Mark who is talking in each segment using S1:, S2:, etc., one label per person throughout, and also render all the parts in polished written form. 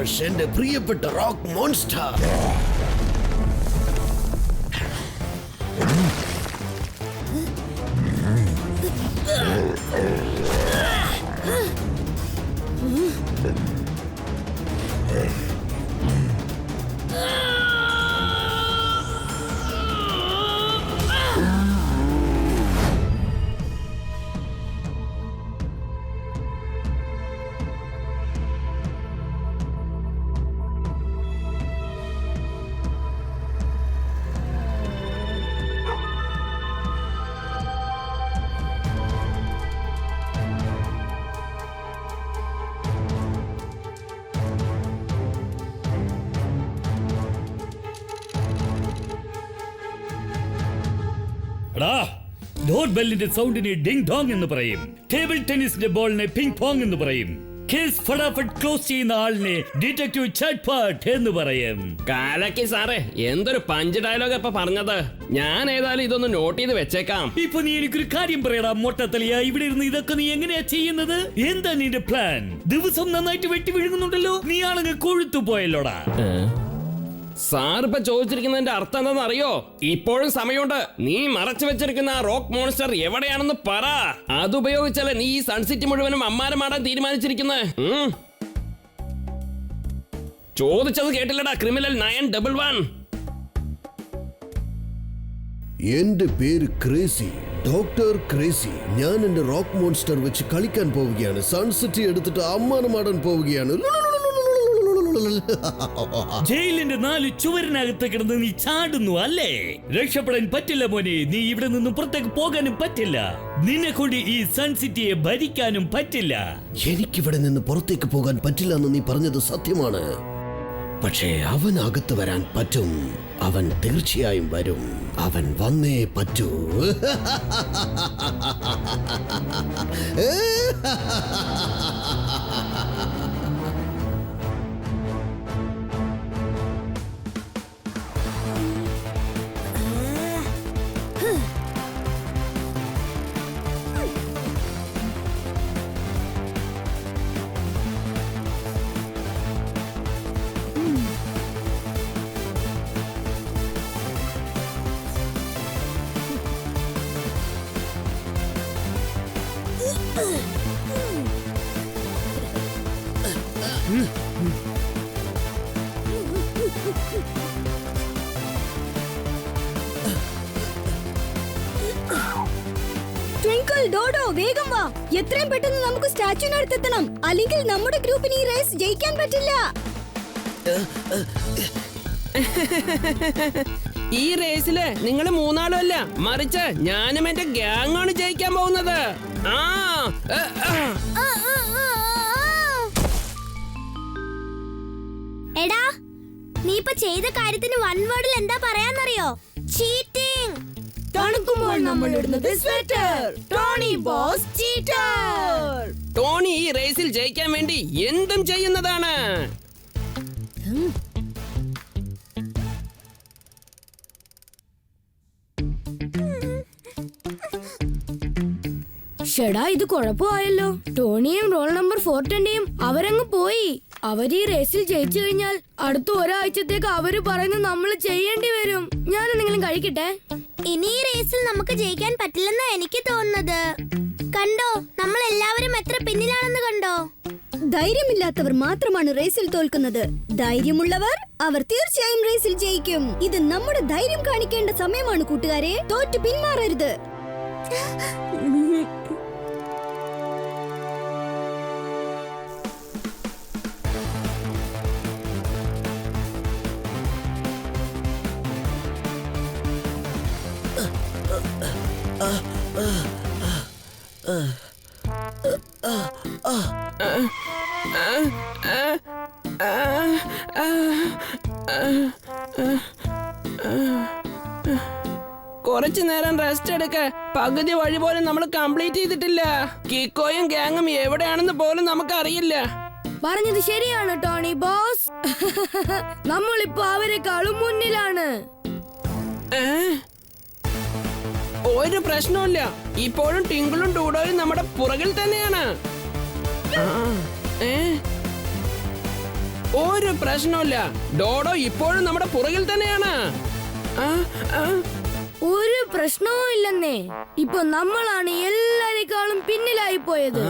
S1: സബാഷ് എന്റെ പ്രിയപ്പെട്ട rock monster.
S2: Door ബെല്ലിന്റെ സൗണ്ടിനെ ഡിങ് ഡോങ് എന്ന് പറയും. ടേബിൾ ടെന്നീസിന്റെ ബോളിനെ പിങ് പോങ് എന്ന് പറയും. കേസ് ഫടാഫട്ട് ക്ലോസ് ചെയ്യുന്ന ആളിനെ ഡിറ്റക്റ്റീവ് ചട്ട്പട്ട് എന്ന് പറയും.
S3: കാലക്കി സാറേ, എന്തൊരു പഞ്ച് ഡയലോഗ് ഇപ്പൊ പറഞ്ഞത്. ഞാൻ ഏതായാലും ഇതൊന്ന് നോട്ട് ചെയ്ത് വെച്ചേക്കാം.
S2: ഇപ്പൊ നീ എനിക്കൊരു കാര്യം പറയടാ മൊട്ടത്തലിയ. ഇവിടെ ഇരുന്ന് ഇതൊക്കെ നീ എങ്ങനെയാ ചെയ്യുന്നത്? എന്താ നിന്റെ പ്ലാൻ? ദിവസം നന്നായിട്ട് വെട്ടി വിഴുങ്ങുന്നുണ്ടല്ലോ. നീ ആളങ്ങ് കൊഴുത്തു പോയല്ലോടാ.
S3: സാർ ഇപ്പൊ ചോദിച്ചിരിക്കുന്നതിന്റെ അർത്ഥം എന്താണെന്ന് അറിയോ? ഇപ്പോഴും സമയമുണ്ട്. നീ മറച്ചു വെച്ചിരിക്കുന്ന ആ റോക്ക് മോൺസ്റ്റർ എവിടെയാണെന്ന് പറ. അതുപയോഗിച്ചാലേ നീ ഈ സൺസിറ്റി മുഴുവനും അമ്മാരമാടാൻ തീരുമാനിച്ചിരിക്കുന്നത്. ചോദിച്ചത് കേട്ടില്ലടാ ക്രിമിനൽ 911.
S1: എന്റെ പേര് ക്രേസി, ഡോക്ടർ ക്രേസി. ഞാൻ എന്റെ റോക്ക് മോൺസ്റ്റർ വെച്ച് കളിക്കാൻ പോവുകയാണ്. സൺസിറ്റി എടുത്തിട്ട് അമ്മാനമാടാൻ പോവുകയാണ്.
S2: ജയിലിന്റെ 4 ചുവരിനകത്ത് കിടന്ന് നീ ചാടുന്നു അല്ലേ? രക്ഷപ്പെടാൻ പറ്റില്ല മോനെ. നീ ഇവിടെ നിന്ന് പുറത്തേക്ക് പോകാനും പറ്റില്ല. നിന്നെ കൊണ്ട് ഈ സൺസിറ്റിയെ ഭരിക്കാനും പറ്റില്ല.
S1: എനിക്കിവിടെ നിന്ന് പുറത്തേക്ക് പോകാൻ പറ്റില്ല എന്ന് നീ പറഞ്ഞത് സത്യമാണ്. പക്ഷേ അവൻ അകത്ത് വരാൻ പറ്റും. അവൻ തീർച്ചയായും വരും. അവൻ വന്നേ പറ്റൂ.
S4: ട്വിങ്കിൾ, ഡോഡോ, വേഗം വാ. എത്രയും പെട്ടെന്ന് നമുക്ക് സ്റ്റാച്യൂനടുത്തെത്തണം. അല്ലെങ്കിൽ നമ്മുടെ ഗ്രൂപ്പിന് ഈ റേസ് ജയിക്കാൻ പറ്റില്ല.
S3: ഈ റേസില് നിങ്ങൾ 3 അല്ല, മറിച്ച് ഞാനും എന്റെ ഗ്യാങ്ങാണ് ജയിക്കാൻ പോകുന്നത്.
S4: എടാ, നീ ഇപ്പൊ ചെയ്ത കാര്യത്തിന് 1 വേർഡിൽ എന്താ പറയാന്നറിയോ? ചീറ്റിംഗ്. തണുക്കുമ്പോൾ നമ്മൾ ഇടുന്നത് sweater. Tony boss cheater.
S3: Tony ഈ റേസിൽ ജയിക്കാൻ വേണ്ടി എന്തും ചെയ്യുന്നതാണ്.
S4: ഷെടാ, ഇത് കുഴപ്പമായല്ലോ. ടോണിയും റോൾ നമ്പർ 410യും അവരങ്ങ് പോയി. അവര് ഈ റേസിൽ ജയിച്ചു കഴിഞ്ഞാൽ അടുത്ത ഒരാഴ്ചത്തേക്ക് അവര് പറയുന്നത് നമ്മൾ ചെയ്യേണ്ടി വരും. ഞാൻ എന്തെങ്കിലും കഴിക്കട്ടെ.
S5: ഇനി ഈ റേസിൽ നമുക്ക് ജയിക്കാൻ പറ്റില്ലെന്നാ എനിക്ക് തോന്നുന്നത്. കണ്ടോ, നമ്മൾ എല്ലാവരും എത്ര പിന്നിലാണെന്ന് കണ്ടോ.
S4: ധൈര്യമില്ലാത്തവർ മാത്രമാണ് റേസിൽ തോൽക്കുന്നത്. ധൈര്യമുള്ളവർ അവർ തീർച്ചയായും റേസിൽ ജയിക്കും. ഇത് നമ്മുടെ ധൈര്യം കാണിക്കേണ്ട സമയമാണ് കൂട്ടുകാരെ. തോറ്റു പിന്മാറരുത്.
S3: കുറച്ചു നേരം റെസ്റ്റ് എടുക്ക. പകുതി വഴി പോലും നമ്മൾ കംപ്ലീറ്റ് ചെയ്തിട്ടില്ല. കിക്കോയും ഗ്യാങ്ങും എവിടെയാണെന്ന് പോലും നമുക്ക് അറിയില്ല.
S4: പറഞ്ഞത് ശരിയാണ് ടോണി ബോസ്. നമ്മളിപ്പോ അവരെക്കാളും മുന്നിലാണ്.
S3: ഒരു പ്രശ്നമില്ല. ഇപ്പോഴും ടിങ്കിളും ഡൂഡോയും നമ്മുടെ പുറകിൽ തന്നെയാണ്. ഒരു പ്രശ്നമില്ല, ഡോഡോ ഇപ്പോഴും നമ്മുടെ പുറകിൽ തന്നെയാണ്. ആ, ആ.
S4: ഒരു പ്രശ്നവും ഇല്ലെന്നേ. ഇപ്പൊ നമ്മളാണ് എല്ലാരെക്കാളും പിന്നിലായി പോയത്.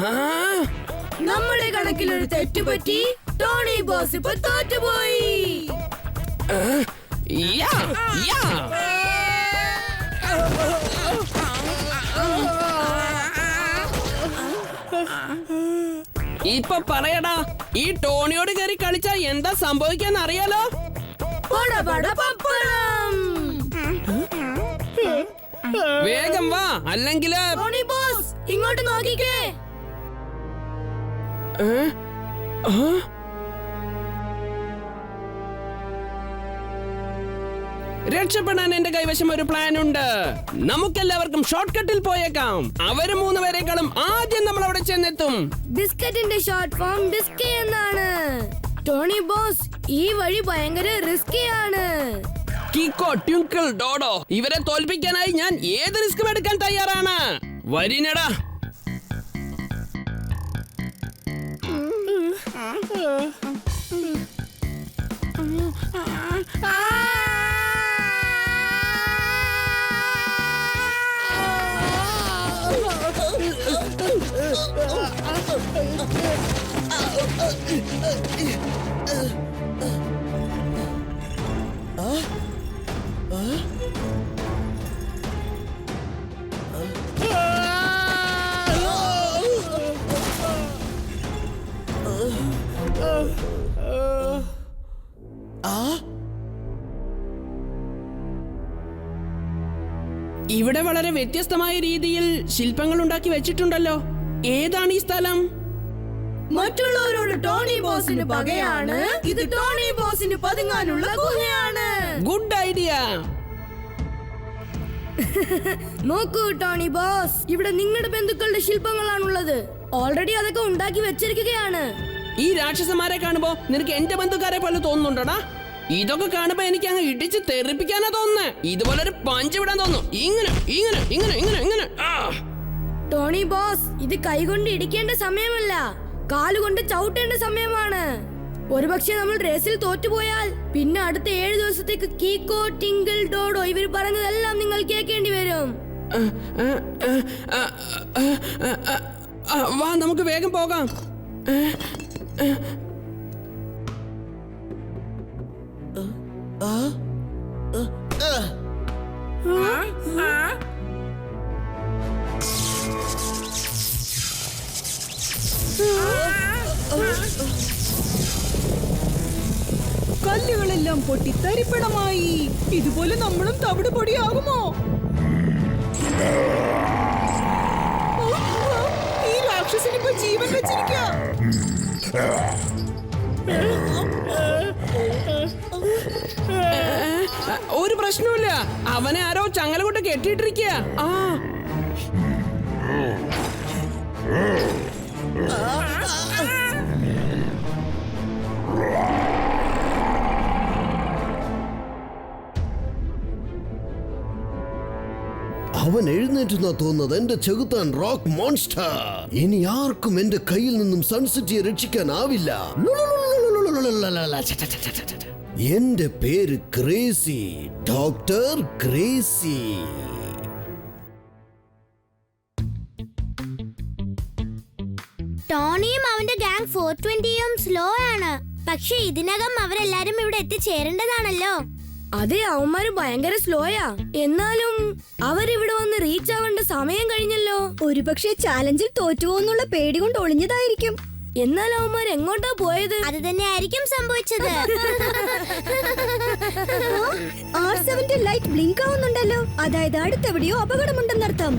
S4: നമ്മുടെ കണക്കിലൊരു തെറ്റുപറ്റി. ടോണി ബോസ് ഇപ്പൊ തോറ്റുപോയി.
S3: യാ, യാ. ഇപ്പൊ പറയടാ, ഈ ടോണിയോട് കയറി കളിച്ചാ എന്താ സംഭവിക്കാന്ന് അറിയാലോ? വേഗം വാ, അല്ലെങ്കിൽ
S4: ടോണി ബോസ് ഇങ്ങോട്ട് നോക്കിക്കേ.
S3: രക്ഷപ്പെടാൻ എന്റെ കൈവശം ഒരു പ്ലാൻ ഉണ്ട്. നമുക്കെല്ലാവർക്കും ഷോർട്ട് കട്ടിൽ പോയേക്കാം. അവര് 3 പേരെക്കാളും ആദ്യം നമ്മൾ അവിടെ ചെന്നെത്തും.
S4: ബിസ്ക്കറ്റിന്റെ ഷോർട്ട് ഫോം ബിസ്കി എന്നാണ്. ടോണി ബോസ്, ഈ വഴി ഭയങ്കര റിസ്കിയാണ്.
S3: കിക്കോ, ട്വിങ്കിൾ, ഡോഡോ, ഇവരെ തോൽപ്പിക്കാനായി ഞാൻ ഏത് റിസ്കും എടുക്കാൻ തയ്യാറാണ്. വരിനടാ. ഇവിടെ വളരെ വ്യത്യസ്തമായ രീതിയിൽ ശില്പങ്ങൾ ഉണ്ടാക്കി വെച്ചിട്ടുണ്ടല്ലോ. ഏതാണ് ഈ സ്ഥലം?
S4: മറ്റുള്ളവരോട് ടോണി ബോസിന് പകയാണ്. ഇത് ടോണി ബോസിന് പതുങ്ങാനുള്ള ഗുഹയാണ്.
S3: Good idea.
S4: നോക്കൂ ടോണി ബോസ്, ഇവിടെ നിങ്ങളുടെ ബന്ധുക്കളുടെ ശില്പങ്ങളാണുള്ളത്. ഓൾറെഡി അതൊക്കെ ഉണ്ടാക്കി വെച്ചിരിക്കുകയാണ്.
S3: ഈ രാക്ഷസന്മാരെ കാണുമ്പോ നിനക്ക് എന്റെ ബന്ധുക്കാരെ പോലെ തോന്നുന്നുണ്ടോടാ? ഇതൊക്കെ കാണുമ്പോ എനിക്ക് അങ്ങ് ഇടിച്ച് തെറിപ്പിക്കാനാ തോന്നുന്നേ. ഇതുപോലെ ഒരു പഞ്ച് വിടാൻ തോന്നുന്നു. ഇങ്ങനെ ഇങ്ങനെ ഇങ്ങനെ ഇങ്ങനെ ഇങ്ങനെ.
S4: ടോണി ബോസ്, ഇത് കൈകൊണ്ട് ഇടിക്കേണ്ട സമയമല്ല, കാലുകൊണ്ട് ചവിട്ടേണ്ട സമയമാണ്. ഒരുപക്ഷെ നമ്മൾ റേസിൽ തോറ്റുപോയാൽ പിന്നെ അടുത്ത 7 ദിവസത്തേക്ക് കീക്കോ, ടിങ്കിൾ, ഡോഡോ ഇവർ പറഞ്ഞതെല്ലാം നിങ്ങൾ കേൾക്കേണ്ടി വരും.
S3: വാ, നമുക്ക് വേഗം പോകാം.
S6: കല്ലുകളെല്ലാം പൊട്ടിത്തരിപ്പണമായി. ഇതുപോലെ നമ്മളും തവിട് പൊടിയാകുമോ? ഈ രാക്ഷസനിപ്പോ ജീവൻ വെച്ചിരിക്ക.
S3: ഒരു പ്രശ്നമില്ല, അവനെ ആരോ ചങ്ങല കൊണ്ട് കെട്ടിയിട്ടിരിക്കുക.
S1: അവൻ എഴുന്നേറ്റെന്നാ തോന്നുന്നത്. എന്റെ ചെകുത്താൻ റോക്ക് മോൺസ്റ്റർ. ഇനി ആർക്കും എന്റെ കയ്യിൽ നിന്നും സൺസിറ്റിയെ രക്ഷിക്കാനാവില്ല. എന്റെ പേര് ക്രേസി, ഡോക്ടർ ക്രേസി.
S5: ടോണിയും അവന്റെ ഗാങ് 420യും സ്ലോ ആണ്. പക്ഷെ ഇതിനകം അവരെല്ലാരും ഇവിടെ എത്തിച്ചേരേണ്ടതാണല്ലോ.
S4: അതെ, അവന്മാര് ഭയങ്കര സ്ലോയാ. എന്നാലും അവരിവിടെ വന്ന് റീച്ച് ആവേണ്ട സമയം കഴിഞ്ഞല്ലോ.
S7: ഒരുപക്ഷെ ചാലഞ്ചിൽ തോറ്റുപോന്നുള്ള പേടി കൊണ്ട് ഒളിഞ്ഞതായിരിക്കും.
S4: എന്നാൽ അവന്മാർ എങ്ങോട്ടാ പോയത്?
S5: അത് തന്നെ ആയിരിക്കും സംഭവിച്ചത്.
S7: R7 light blink ആവുന്നുണ്ടല്ലോ. അതായത് അടുത്തെവിടെയോ അപകടമുണ്ടെന്നർത്ഥം.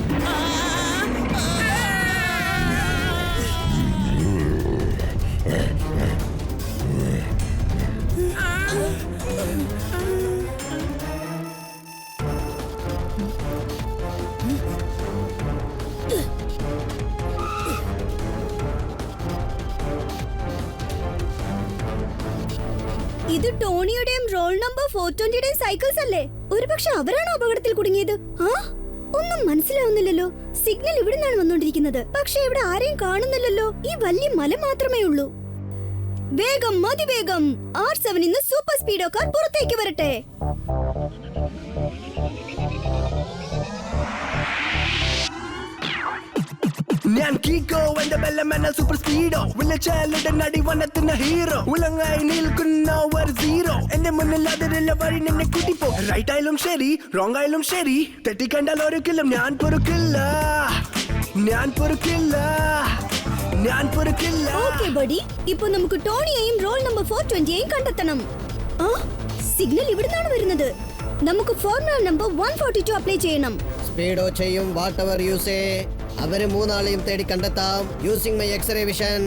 S7: ഇത് ടോണിയുടെയും റോൾ നമ്പർ 420യുടെയും സൈക്കിൾസ് അല്ലേ? ഒരുപക്ഷെ അവരാണ് അപകടത്തിൽ കുടുങ്ങിയത്. ഒന്നും മനസ്സിലാവുന്നില്ലല്ലോ. സിഗ്നൽ ഇവിടെ നിന്നാണ് വന്നോണ്ടിരിക്കുന്നത്. പക്ഷെ ഇവിടെ ആരെയും കാണുന്നില്ലല്ലോ. ഈ വലിയ മല മാത്രമേ ഉള്ളൂ. വേഗം അതിവേഗം R7 ഇന്ന് സൂപ്പർ സ്പീഡോ കാർ പുറത്തേക്ക് വരട്ടെ.
S8: ഞാൻ കീക്കോ എന്റെ ബെല്ലമെന്ന സൂപ്പർ സ്പീഡോ വിളിച്ചാലുടെ നടി വന്നെത്തുന്ന ഹീറോ ഉലങ്ങായി നിൽക്കുന്ന ഒരു സീറോ എന്റെ മുന്നിൽ അതിരുള്ള വഴി നിന്നെ കൂട്ടിപ്പോ റൈറ്റ് ആയാലും ശരി റോങ് ആയാലും ശരി തെറ്റിക്കണ്ടാൽ ഒരിക്കലും ഞാൻ പൊറുക്കില്ല.
S7: ഓക്കേ ബഡി, ഇപ്പൊ നമുക്ക് ടോണിയെയും റോൾ നമ്പർ 420യെയും കണ്ടെത്തണം. സിഗ്നൽ ഇവിടുന്നാണ് വരുന്നത്. നമുക്ക് ഫോർമുല നമ്പർ 142 അപ്ലൈ ചെയ്യണം.
S1: സ്പീഡോ ചെയ്യും വാട്ട് എവർ യു സേ. അവരെ മൂന്നാളെയും തേടി കണ്ടെത്താം using my x-ray vision.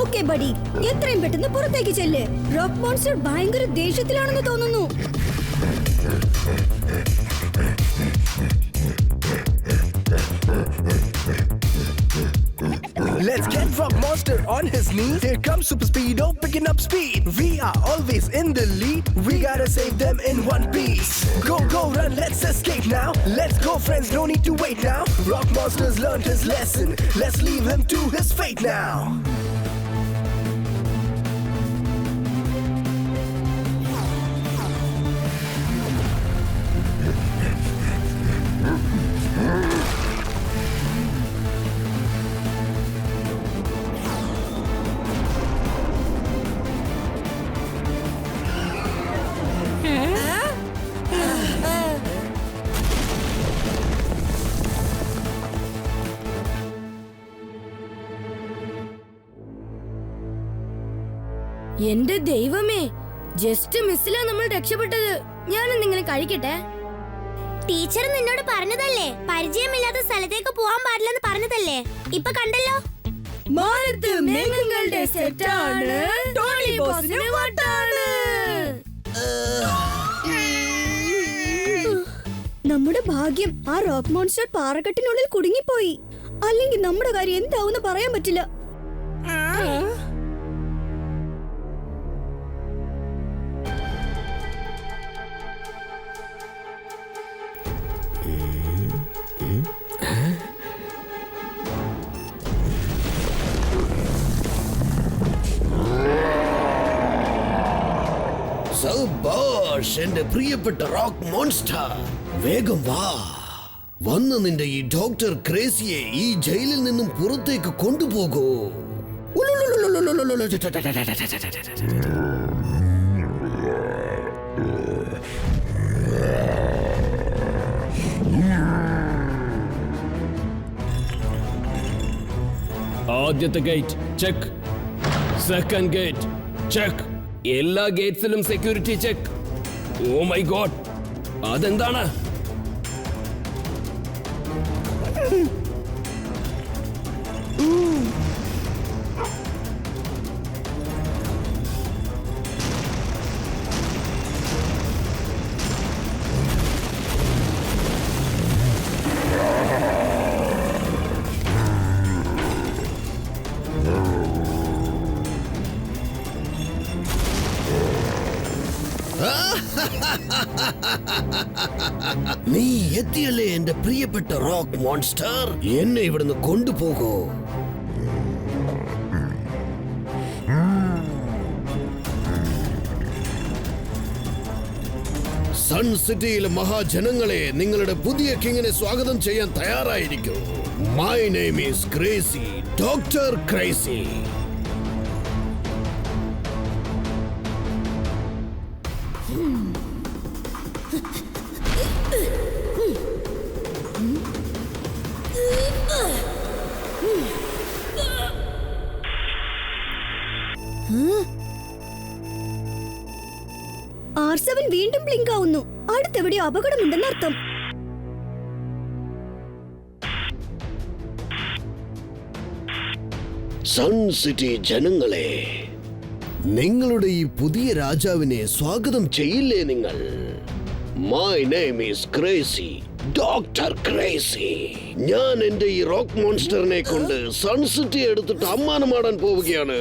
S7: Okay buddy, എത്രയും പെട്ടെന്ന് പുറത്തേക്ക് ചെല്ല്. റോക്ക് മോൺസ്റ്റർ ഭയങ്കര ദേഷ്യത്തിലാണെന്ന് തോന്നുന്നു.
S8: Let's get Rock Monster on his knees. Here comes Super Speedo picking up speed. We are always in the lead. We gotta save them in one piece. Go, go, run, let's escape now. Let's go, friends, no need to wait now. Rock Monster's learned his lesson. Let's leave him to his fate now.
S4: എന്റെ ദൈവമേ, just മിസ്സിലാ നമ്മൾ രക്ഷപ്പെട്ടത്. ഞാനെന്തെങ്കിലും കഴിക്കട്ടെ?
S5: Teacher നിന്നോട് പറഞ്ഞതല്ലേ, പരിചയമില്ലാത്ത സ്ഥലത്തേക്ക് പോവാൻ പാടില്ലെന്ന് പറഞ്ഞതല്ലേ. ഇപ്പൊ കണ്ടല്ലോ.
S4: മാനത്ത് മേഘങ്ങളുടെ സെറ്റാണ്, ടോണി ബോസിന് വട്ടാണ്.
S7: നമ്മുടെ ഭാഗ്യം ആ റോക്ക് മോൺസ്റ്റർ പാറക്കെട്ടിനുള്ളിൽ കുടുങ്ങിപ്പോയി. അല്ലെങ്കിൽ നമ്മുടെ കാര്യം എന്താവൂന്ന് പറയാൻ പറ്റില്ല.
S1: സബാഷ് എന്റെ പ്രിയപ്പെട്ട റോക്ക് മോൺസ്റ്റർ, വേഗം വാ. വന്ന് നിന്റെ ഈ ഡോക്ടർ ക്രേസിയെ ഈ ജയിലിൽ നിന്നും പുറത്തേക്ക് കൊണ്ടുപോകൂ.
S3: ആദ്യത്തെ gate check, second gate check, എല്ലാ ഗേറ്റ്സിലും security check. Oh my god, അതെന്താണ്?
S1: നീ എത്തിയല്ലേ എന്റെ പ്രിയപ്പെട്ട റോക്ക് മോൺസ്റ്റർ, എന്നെ ഇവിടുന്ന് കൊണ്ടുപോകൂ. സൺ സിറ്റിയിലെ മഹാജനങ്ങളെ, നിങ്ങളുടെ പുതിയ കിങ്ങിനെ സ്വാഗതം ചെയ്യാൻ തയ്യാറായിരിക്കും. My name is crazy, doctor crazy.
S7: R7 വീണ്ടും ബ്ലിങ്ക് ആവുന്നു. അടുത്തെവിടെയോ അപകടമുണ്ടെന്നർത്ഥം.
S1: സൺ സിറ്റി ജനങ്ങളെ, നിങ്ങളുടെ ഈ പുതിയ രാജാവിനെ സ്വാഗതം ചെയ്യില്ലേ നിങ്ങൾ? My name is crazy, doctor crazy. ഞാൻ എന്റെ ഈ റോക്ക് മോൺസ്റ്ററിനെ കൊണ്ട് സൺ സിറ്റി എടുത്തിട്ട് അമ്മാനമാടാൻ പോവുകയാണ്.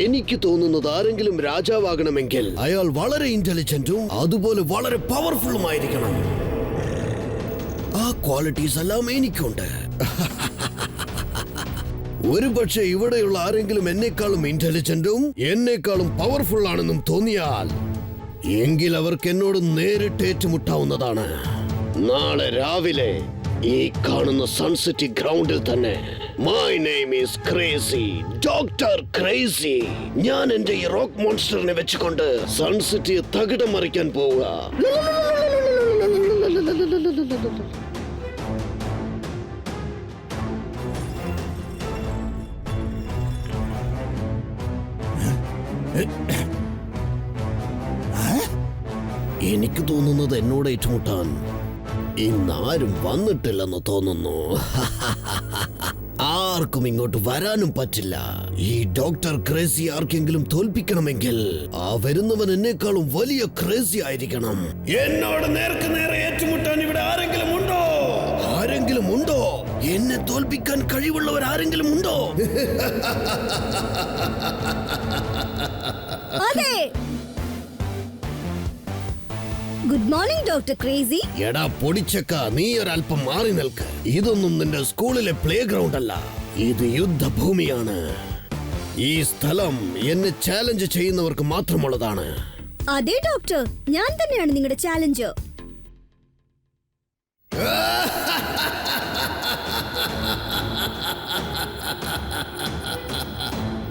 S1: എനിക്ക് തോന്നുന്നത് ആരെങ്കിലും രാജാവാകണമെങ്കിൽ അയാൾ വളരെ ഇന്റലിജന്റും അതുപോലെ വളരെ പവർഫുള്ളുമായിരിക്കണം. ആ ക്വാളിറ്റീസ് എല്ലാം എനിക്കുണ്ട്. ഒരുപക്ഷെ ഇവിടെയുള്ള ആരെങ്കിലും എന്നെക്കാളും ഇന്റലിജന്റും എന്നെക്കാളും പവർഫുൾ ആണെന്നും തോന്നിയാൽ എങ്കിൽ അവർക്ക് എന്നോട് നേരിട്ട് ഏറ്റുമുട്ടാവുന്നതാണ്. നാളെ രാവിലെ ഈ കാണുന്ന സൺസിറ്റി ഗ്രൗണ്ടിൽ തന്നെ. My name is crazy, doctor crazy. ഞാൻ എന്റെ ഈ റോക്ക് മോൺസ്റ്ററിനെ വെച്ചുകൊണ്ട് സൺസിറ്റിയെ തകിടം മറിക്കാൻ പോവുക. എനിക്ക് തോന്നുന്നത് എന്നോട് ഏറ്റുമുട്ടാൻ ഇന്നാരും വന്നിട്ടില്ലെന്ന് തോന്നുന്നു. ആർക്കും ഇങ്ങോട്ട് വരാനും പറ്റില്ല. ഈ ഡോക്ടർ ക്രേസി ആർക്കെങ്കിലും തോൽപ്പിക്കണമെങ്കിൽ ആ വരുന്നവൻ എന്നെക്കാളും വലിയ ക്രേസി ആയിരിക്കണം. എന്നോട് നേർക്ക് നേരെ ഏറ്റുമുട്ടാൻ ഇവിടെ ആരെങ്കിലും ഉണ്ടോ? ആരെങ്കിലും ഉണ്ടോ? എന്നെ തോൽപ്പിക്കാൻ കഴിവുള്ളവർ ആരെങ്കിലും ഉണ്ടോ?
S7: അതെ. Good morning doctor crazy.
S1: എടാ പൊടിച്ചക്ക, നീ ഒരല്പം മാറി നിൽക്ക്. ഇതൊന്നും നിന്റെ സ്കൂളിലെ പ്ലേ ഗ്രൗണ്ട് അല്ല, ഇത് യുദ്ധഭൂമിയാണ്. ഈ സ്ഥലം എന്നെ ചാലഞ്ച് ചെയ്യുന്നവർക്ക് മാത്രമുള്ളതാണ്.
S7: അതെ ഡോക്ടർ, ഞാൻ തന്നെയാണ് നിങ്ങളുടെ ചാലഞ്ചർ.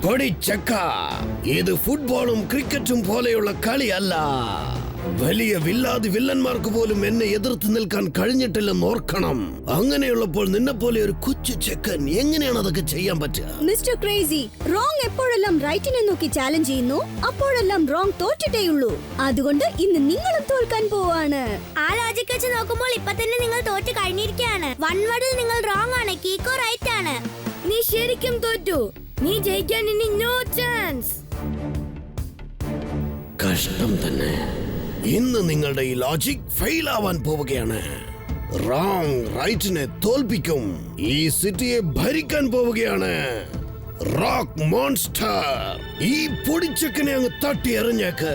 S1: പൊടിച്ചക്ക, ഇത് ഫുട്ബോളും ക്രിക്കറ്റും പോലെയുള്ള കളിയല്ല. വലിയ വില്ലാതി വില്ലന്മാർക്ക് പോലും എന്നെ എതിർത്ത് നിൽക്കാൻ കഴിഞ്ഞിട്ടില്ലെന്ന് ഓർക്കണം. അങ്ങനെയുള്ളപ്പോൾ നിന്നെ പോലെ ഒരു കൊച്ചു ചെക്കൻ എങ്ങനെയാണ് അതൊക്കെ ചെയ്യാൻ പറ്റുക?
S7: മിസ്റ്റർ ക്രേസി, റോങ് എപ്പോഴെല്ലാം റൈറ്റിനെ നോക്കി ചാലഞ്ച് ചെയ്യുന്നു അപ്പോഴെല്ലാം റോങ് തോറ്റിട്ടേയുള്ളൂ. അതുകൊണ്ട് ഇന്ന് നിങ്ങളും തോൽക്കാൻ പോവാണ്.
S5: ആ ലോജിക് വെച്ച് നോക്കുമ്പോൾ ഇപ്പൊ തന്നെ നിങ്ങൾ തോറ്റ് കഴിഞ്ഞിരിക്കുകയാണ്. വൺ വേർഡിൽ നിങ്ങൾ റോങ് ആണ്, കീക്കോ റൈറ്റ് ആണ്.
S4: നീ ശരിക്കും തോറ്റു. നീ ജയിക്കാൻ ഇനി നോ ചാൻസ്.
S1: കഷ്ടം തന്നെ. ഇന്ന് നിങ്ങളുടെ ഈ ലോജിക് ഫെയിൽ ആവാൻ പോവുകയാണ്. റോങ് റൈറ്റിനെ തോൽപ്പിക്കും. ഈ സിറ്റിയെ ഭരിക്കാൻ പോവുകയാണ് റോക്ക് മോൺസ്റ്റർ. ഈ പൊടിച്ചക്കനെ അങ്ങ് തട്ടി എറിഞ്ഞേക്ക്.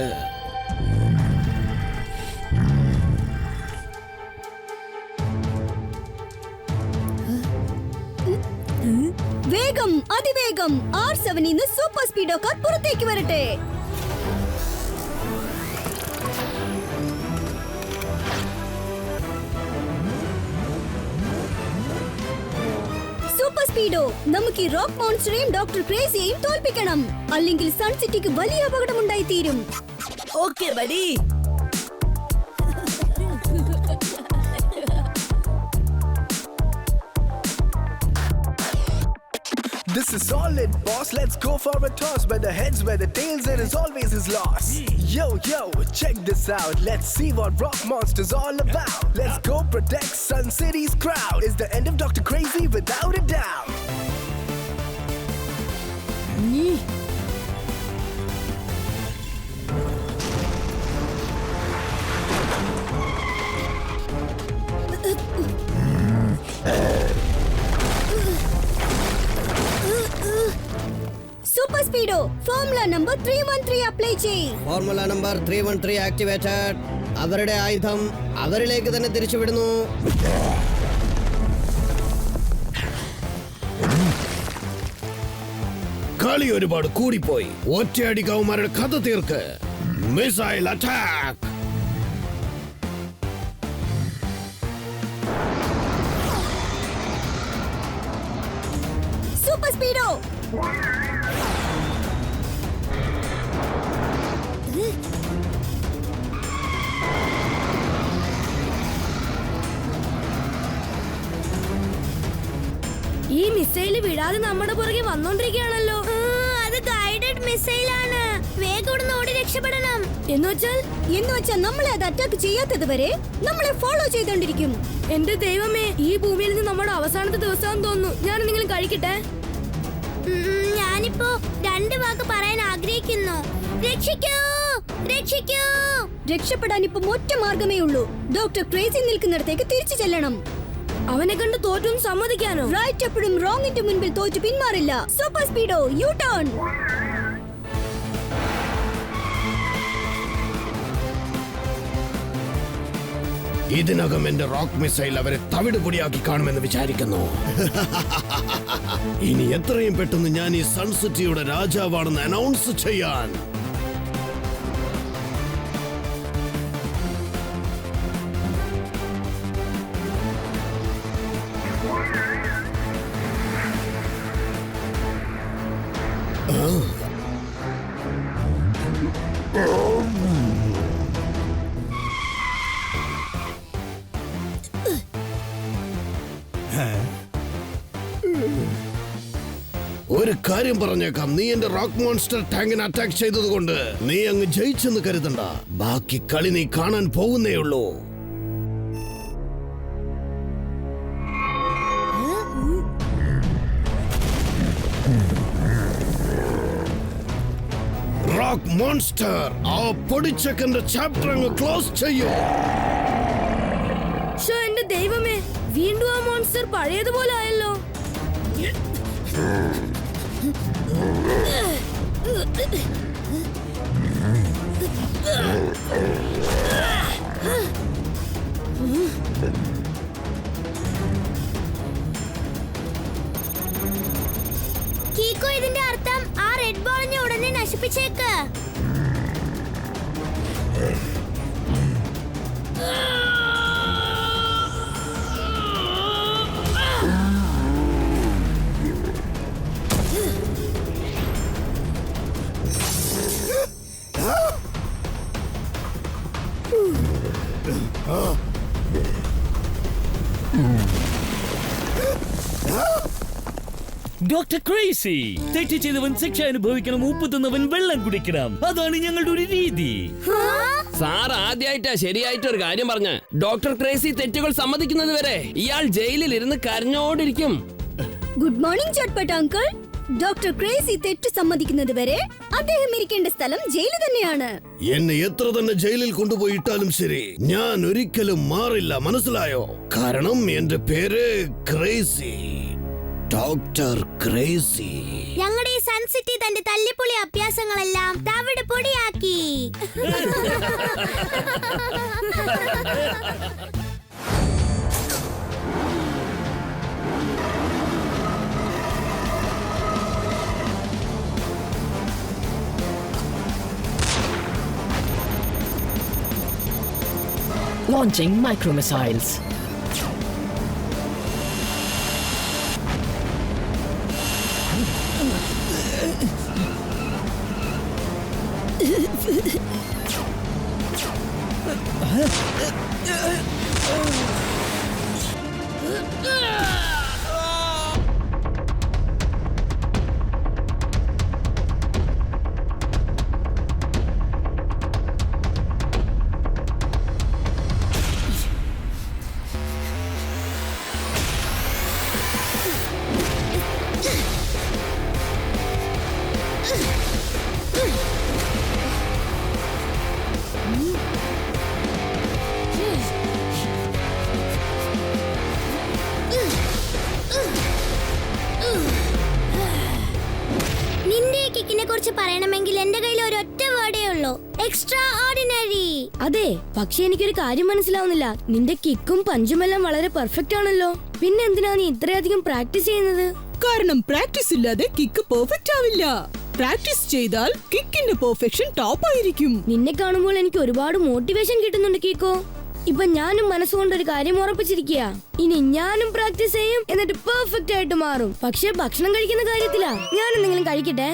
S7: വേഗം, അതിവേഗം R7 ന്ന് സൂപ്പർ സ്പീഡോ കാർ പുറത്തേക്ക് വരട്ടെ. സൂപ്പർ സ്പീഡോ, നമുക്ക് ഈ റോക്ക് മോൺസ്റ്ററെയും ഡോക്ടർ ക്രേസിയെയും തോൽപ്പിക്കണം. അല്ലെങ്കിൽ സൺ സിറ്റിക്ക് വലിയ അപകടമുണ്ടായി തീരും.
S6: Okay buddy.
S8: This is solid, boss. Let's go for a toss. Where the heads, where the tails, it is always his loss. Yo, yo, check this out. Let's see what Rock Monster's all about. Let's go protect Sun City's crowd. It's the end of Dr. Crazy without a doubt.
S7: Super Speedo, formula number 313 apply ചെയ്യ്.
S9: Formula number 313 activated. അവരുടെ ആയുധം അവരിലേക്ക് തന്നെ തിരിച്ചുവിടുന്നു.
S1: കളി ഒരുപാട് കൂടിപ്പോയി. ഒറ്റയടി കൗമാരുടെ കഥ തീർക്ക്. Missile attack.
S7: സൂപ്പർ സ്പീഡോ,
S4: ഈ മിസൈല് വിടാതെ നമ്മുടെ പുറകെ വന്നോണ്ടിരിക്കുകയാണല്ലോ.
S5: അത് ഗൈഡഡ് മിസൈൽ ആണ്. വേഗം രക്ഷപ്പെടണം.
S7: എന്നുവെച്ചാൽ നമ്മളെ അത് അറ്റാക്ക് ചെയ്യാത്തത് വരെ നമ്മളെ ഫോളോ ചെയ്തോണ്ടിരിക്കും.
S4: എന്റെ ദൈവമേ, ഈ ഭൂമിയിൽ നിന്ന് നമ്മുടെ അവസാനത്തെ ദിവസം തോന്നുന്നു. ഞാൻ എന്തെങ്കിലും കഴിക്കട്ടെ?
S5: ഞാനിപ്പോ 2 വാക്ക് പറയാൻ ആഗ്രഹിക്കുന്നു. രക്ഷിക്കൂ, രക്ഷിക്കൂ.
S7: രക്ഷപ്പെടാൻ ഇപ്പം ഒറ്റ മാർഗമേ ഉള്ളൂ. ഡോക്ടർ ക്രേസി നിൽക്കുന്നിടത്തേക്ക് തിരിച്ചു ചെല്ലണം.
S4: അവനെ കണ്ട് തോറ്റും സമ്മതിക്കാനോ?
S7: റൈറ്റ് എപ്പോഴും റോങ്ങിന്റെ മുൻപിൽ തോറ്റു പിന്മാറില്ല. Super Speedo U turn.
S1: ഇതിനകം എന്റെ റോക്ക് മിസൈൽ അവരെ തവിട് പൊടിയാക്കി കാണുമെന്ന് വിചാരിക്കുന്നു. ഇനി എത്രയും പെട്ടെന്ന് ഞാൻ ഈ സൺസിറ്റിയുടെ രാജാവാണെന്ന് അനൗൺസ് ചെയ്യാൻ. ഒരു കാര്യം പറഞ്ഞേക്കാം, നീ എന്റെ റോക്ക് മോൺസ്റ്റർ ടാങ്കിനെ അറ്റാക്ക് ചെയ്തതുകൊണ്ട് നീ അങ്ങ് ജയിച്ചെന്ന് കരുതണ്ട. ബാക്കി കളി നീ കാണാൻ പോകുന്നേ ഉള്ളൂ. റോക്ക് മോൺസ്റ്റർ, ആ പൊടിച്ചക്കന്റെ ചാപ്റ്റർ അങ്ങ് ക്ലോസ് ചെയ്യൂ.
S4: എന്റെ ദൈവമേ, വീണ്ടും ആ മോൺസ്റ്റർ പഴയതുപോലെ ആയല്ലോ.
S5: കീക്കോ, ഇതിന്റെ അർത്ഥം ആ റെഡ് ബോളിനെ ഉടനെ നശിപ്പിച്ചേക്ക്.
S2: ഡോക്ടർ ക്രേസി, തെറ്റ് ചെയ്തവൻ ശിക്ഷ അനുഭവിക്കണം, ഉപ്പ് തിന്നവൻ വെള്ളം കുടിക്കണം. അതാണ് ഞങ്ങളുടെ ഒരു രീതി.
S3: സാർ ആദ്യമായിട്ടാ ശരിയായിട്ട് ഒരു കാര്യം പറഞ്ഞ്. ഡോക്ടർ ക്രേസി തെറ്റുകൾ സമ്മതിക്കുന്നത് വരെ ഇയാൾ ജയിലിൽ ഇരുന്ന് കരഞ്ഞോണ്ടിരിക്കും.
S7: Good morning Chatpata uncle. Doctor crazy തെറ്റ് സമ്മതിക്കുന്നത് വരെ അദ്ദേഹം ഇരിക്കേണ്ട സ്ഥലം ജയിൽ തന്നെയാണ്.
S1: എന്നെ എത്ര തന്നെ ജയിലിൽ കൊണ്ടുപോയിട്ടാലും ശരി, ഞാൻ ഒരിക്കലും മാറില്ല, മനസ്സിലായോ? കാരണം എന്റെ പേര് ക്രേസി, ഡോക്ടർ ക്രേസി.
S5: ഞങ്ങളുടെ ഈ സൺസിറ്റി തന്റെ തല്ലിപ്പൊളി അഭ്യാസങ്ങളെല്ലാം തവിട് പൊടിയാക്കി.
S10: Launching micromissiles.
S5: നിന്റെ കിക്കിനെ കുറിച്ച് പറയണമെങ്കിൽ എന്റെ കയ്യിൽ ഒരൊറ്റ വേർഡേ ഉള്ളൂ, എക്സ്ട്രാ ഓർഡിനറി.
S4: അതെ, പക്ഷെ എനിക്കൊരു കാര്യം മനസ്സിലാവുന്നില്ല. നിന്റെ കിക്കും പഞ്ചുമെല്ലാം വളരെ പെർഫെക്റ്റ് ആണല്ലോ. പിന്നെ എന്തിനാ നീ ഇത്രയധികം പ്രാക്ടീസ് ചെയ്യുന്നത്?
S6: കാരണം പ്രാക്ടീസ് ഇല്ലാതെ കിക്ക് പെർഫെക്റ്റ് ആവില്ല. പ്രാക്ടീസ് ചെയ്താൽ കിക്കിന്റെ പെർഫെക്ഷൻ ടോപ്പ് ആയിരിക്കും.
S4: നിന്നെ കാണുമ്പോൾ എനിക്ക് ഒരുപാട് മോട്ടിവേഷൻ കിട്ടുന്നുണ്ട് കീക്കോ. ഇപ്പൊ ഞാനും മനസ്സുകൊണ്ട് ഒരു കാര്യം ഉറപ്പിച്ചിരിക്കുക. ഇനി ഞാനും പ്രാക്ടീസ് ചെയ്യും, എന്നിട്ട് പെർഫെക്റ്റ് ആയിട്ട് മാറും. പക്ഷെ ഭക്ഷണം കഴിക്കുന്ന കാര്യത്തിലാ. ഞാൻ എന്തെങ്കിലും കഴിക്കട്ടെ?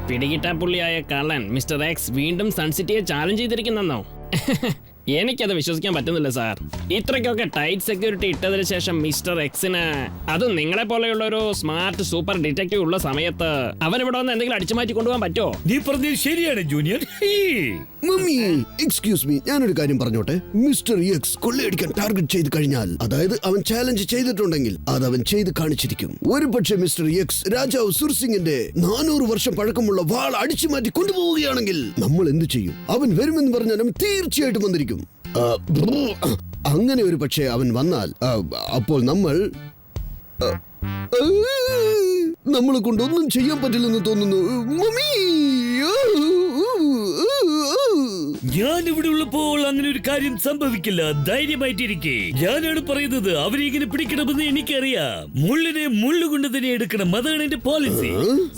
S3: പിടികിട്ടാപ്പുള്ളിയായ കള്ളൻ മിസ്റ്റർ എക്സ് വീണ്ടും സൺസിറ്റിയെ ചാലഞ്ച് ചെയ്തിരിക്കുന്നെന്നോ? എനിക്കത് വിശ്വസിക്കാൻ പറ്റുന്നില്ല സാർ. ഇത്രയ്ക്കൊക്കെ ടൈറ്റ് സെക്യൂരിറ്റി ഇട്ടതിന് ശേഷം മിസ്റ്റർ എക്സിന്, അതും നിങ്ങളെ പോലെയുള്ള ഒരു സ്മാർട്ട് സൂപ്പർ ഡിറ്റക്റ്റീവ് ഉള്ള സമയത്ത് അവൻ ഇവിടെ വന്ന് എന്തെങ്കിലും അടിച്ചു മാറ്റി കൊണ്ടുപോകാൻ പറ്റുമോ?
S2: നീ പറഞ്ഞത് ശരിയാണ് ജൂനിയർ.
S1: മമ്മി, എക്സ്ക്യൂസ് മീ, ഞാനൊരു കാര്യം പറഞ്ഞോട്ടെ. മിസ്റ്റർ എക്സ് കൊള്ളയടിക്കാൻ ടാർഗറ്റ് ചെയ്ത് കഴിഞ്ഞാൽ, അതായത് അവൻ ചാലഞ്ച് ചെയ്തിട്ടുണ്ടെങ്കിൽ അത് അവൻ ചെയ്ത് കാണിച്ചിരിക്കും. ഒരു പക്ഷേ മിസ്റ്റർ എക്സ് രാജാവ് സുർസിംഗിന്റെ 400 വർഷം പഴക്കമുള്ള വാൾ അടിച്ചു മാറ്റി കൊണ്ടുപോവുകയാണെങ്കിൽ നമ്മൾ എന്ത് ചെയ്യും? അവൻ വരുമെന്ന് പറഞ്ഞാൽ അവൻ തീർച്ചയായിട്ടും വന്നിരിക്കും. അങ്ങനെ ഒരു പക്ഷേ അവൻ വന്നാൽ അപ്പോൾ നമ്മളെ കൊണ്ടൊന്നും ചെയ്യാൻ പറ്റില്ലെന്ന് തോന്നുന്നു. മമ്മി,
S2: ഞാൻ ഇവിടെ ഉള്ളപ്പോൾ അങ്ങനെ ഒരു കാര്യം സംഭവിക്കില്ല. ധൈര്യമായിട്ടിരിക്കെ. ഞാനാണ് പറയുന്നത്, അവരെ ഇങ്ങനെ പിടിക്കണമെന്ന് എനിക്കറിയാം. മുള്ളിനെ മുള്ളുകൊണ്ട് തന്നെ എടുക്കണം. അതാണ് എന്റെ പോളിസി.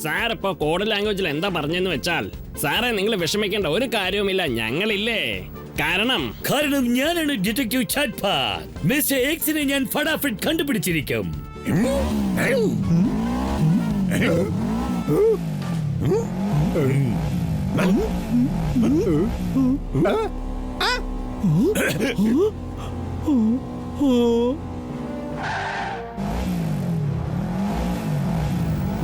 S3: സാർ ഇപ്പൊ കോഡ് ലാംഗ്വേജിൽ എന്താ പറഞ്ഞെന്ന് വെച്ചാൽ, സാറേ നിങ്ങൾ വിഷമിക്കേണ്ട ഒരു കാര്യവുമില്ല, ഞങ്ങളില്ലേ. കാരണം
S2: ഞാനാണ് ഡിറ്റക്റ്റീവ് ചാറ്റ്പാറ്റ്. മിസ്റ്റർ എക്സിനെ ഞാൻ ഫടാഫറ്റ് കണ്ടുപിടിച്ചിരിക്കും.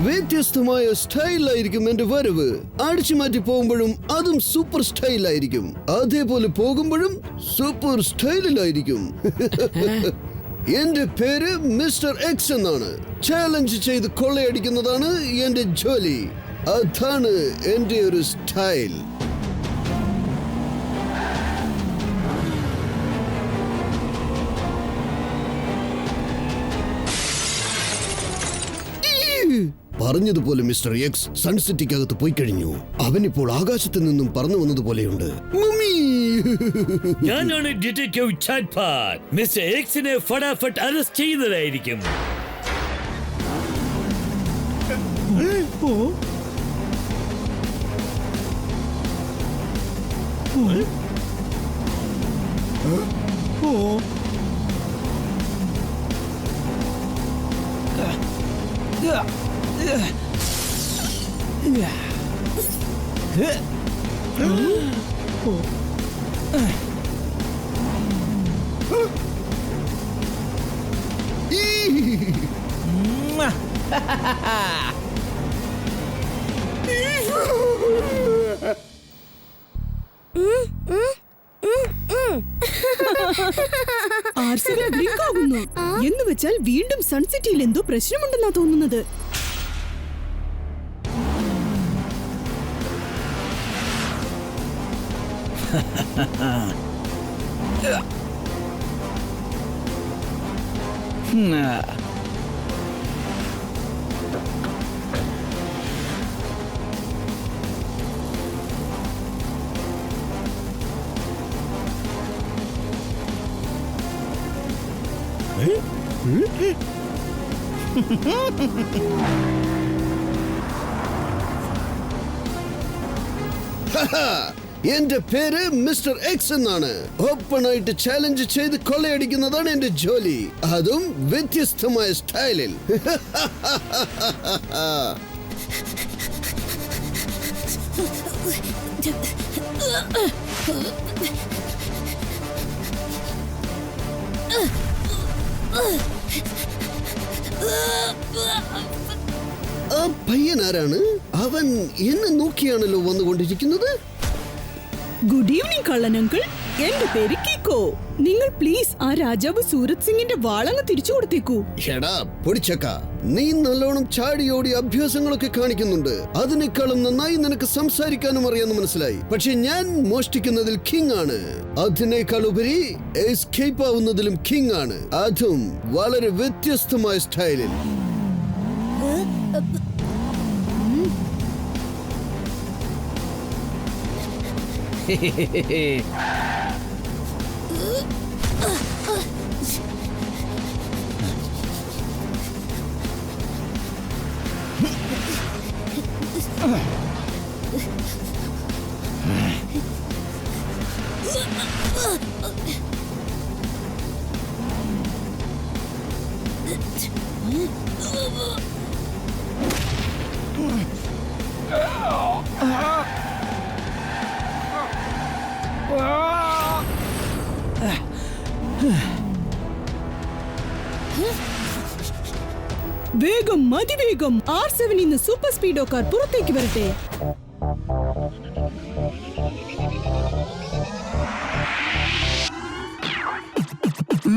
S1: വ്യത്യസ്തമായ സ്റ്റൈലായിരിക്കും എന്റെ വരവ്. അടിച്ചു മാറ്റി പോകുമ്പോഴും അതും സൂപ്പർ സ്റ്റൈലായിരിക്കും. അതേപോലെ പോകുമ്പോഴും സൂപ്പർ സ്റ്റൈലിലായിരിക്കും. എന്റെ പേര് മിസ്റ്റർ എക്സ് എന്നാണ്. ചാലഞ്ച് ചെയ്ത് കൊള്ളയടിക്കുന്നതാണ് എന്റെ ജോലി. അതാണ് എന്റെ ഒരു സ്റ്റൈൽ. പറഞ്ഞതുപോലെ മിസ്റ്റർ എക്സ് സൺസിറ്റിക്കകത്ത് പോയി കഴിഞ്ഞു. അവനിപ്പോൾ ആകാശത്ത് നിന്നും പറന്നു വന്നതുപോലെയുണ്ട്.
S2: ഞാനാണ് ഡിറ്റക്റ്റീവ് ചാറ്റ്പാറ്റ്. മിസ്റ്റർ എക്സിനെ ഫടാഫട്ട് അറസ്റ്റ് ചെയ്യുന്നതായിരിക്കും.
S6: എന്ന് വെച്ചാൽ വീണ്ടും സൺസിറ്റിയിൽ എന്തോ പ്രശ്നമുണ്ടെന്നാ തോന്നുന്നത്.
S1: എന്റെ പേര് മിസ്റ്റർ എക്സ് എന്നാണ്. ഓപ്പൺ ആയിട്ട് ചാലഞ്ച് ചെയ്ത് കൊള്ളയടിക്കുന്നതാണ് എന്റെ ജോലി. അതും വ്യത്യസ്തമായ സ്റ്റൈലിൽ. ആ പയ്യൻ ആരാണ്? അവൻ എന്നെ നോക്കിയാണല്ലോ വന്നുകൊണ്ടിരിക്കുന്നത്.
S6: ഗുഡ് ഈവനിങ് കള്ളൻ അങ്കിൾ. എന്റെ പേര് കിക്കോ. നിങ്ങൾ പ്ലീസ് ആ രാജാവ് സൂരത് സിംഗിന്റെ വാളങ്ങ് തിരിച്ചു കൊടുത്തേക്കൂ.
S1: എടാ പൊടിച്ചക്ക, നീ നല്ലോണം ചാടിയോടി അഭ്യാസങ്ങളൊക്കെ കാണിക്കുന്നുണ്ട്. അതിനേക്കാളും നന്നായി നിനക്ക് സംസാരിക്കാനും അറിയാമെന്ന് മനസ്സിലായി. പക്ഷെ ഞാൻ മോഷ്ടിക്കുന്നതിൽ കിങ് ആണ്. അതിനേക്കാൾ ഉപരി എസ്കേപ്പ് ആവുന്നതിലും കിങ് ആണ്. അതും വളരെ വ്യത്യസ്തമായ സ്റ്റൈലിൽ.
S6: വേഗം അതിവേഗം R7 ഇന്ന് സൂപ്പർ സ്പീഡോ കാർ പുറത്തേക്ക് വരട്ടെ.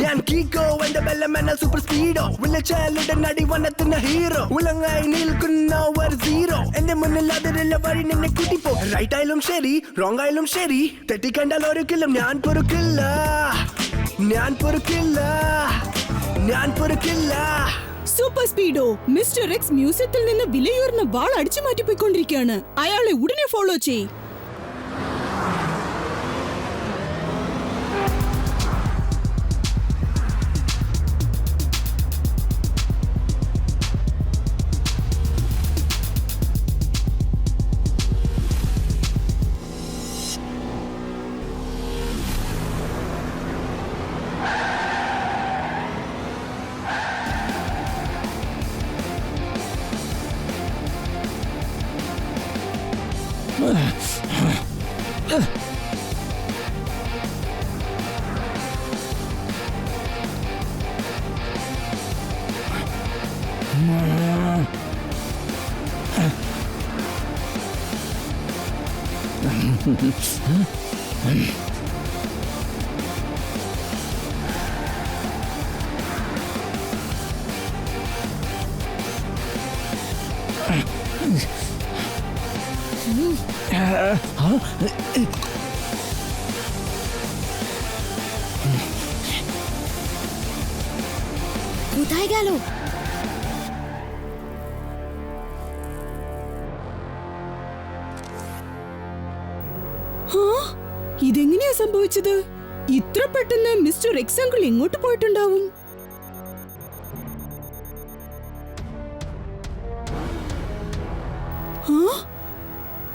S8: ഞാൻ കീക്കോ എന്റെ ബെല്ലമെന്ന സൂപ്പർ സ്പീഡോ വിളിച്ചാലിടെ നടി വനത്തിന് ഹീറോ ഉലങ്ങായി നിൽക്കുന്ന ഒരു സീറോ എന്റെ മുന്നിൽ അതിലുള്ള വഴി നിന്നെ കൂട്ടിപ്പോ റൈറ്റ് ആയാലും ശരി റോങ് ആയാലും ശരി തെറ്റിക്കണ്ടാൽ ഒരിക്കലും ഞാൻ പൊറുക്കില്ല ഞാൻ പൊറുക്കില്ല ഞാൻ പൊറുക്കില്ല.
S6: സൂപ്പർ സ്പീഡോ മിസ്റ്റർ എക്സ് മ്യൂസിയത്തിൽ നിന്ന് വിലയുയർന്ന വാൾ അടിച്ചു മാറ്റിപ്പോയിക്കൊണ്ടിരിക്കുകയാണ്. അയാളെ ഉടനെ ഫോളോ ചെയ്.
S4: কোথায় গেল?
S6: ഇതെങ്ങനെയാ സംഭവിച്ചത്? ഇത്ര പെട്ടെന്ന് മിസ്റ്റർ എക്സ് അങ്കിൾ എങ്ങോട്ട് പോയിട്ടുണ്ടാവും?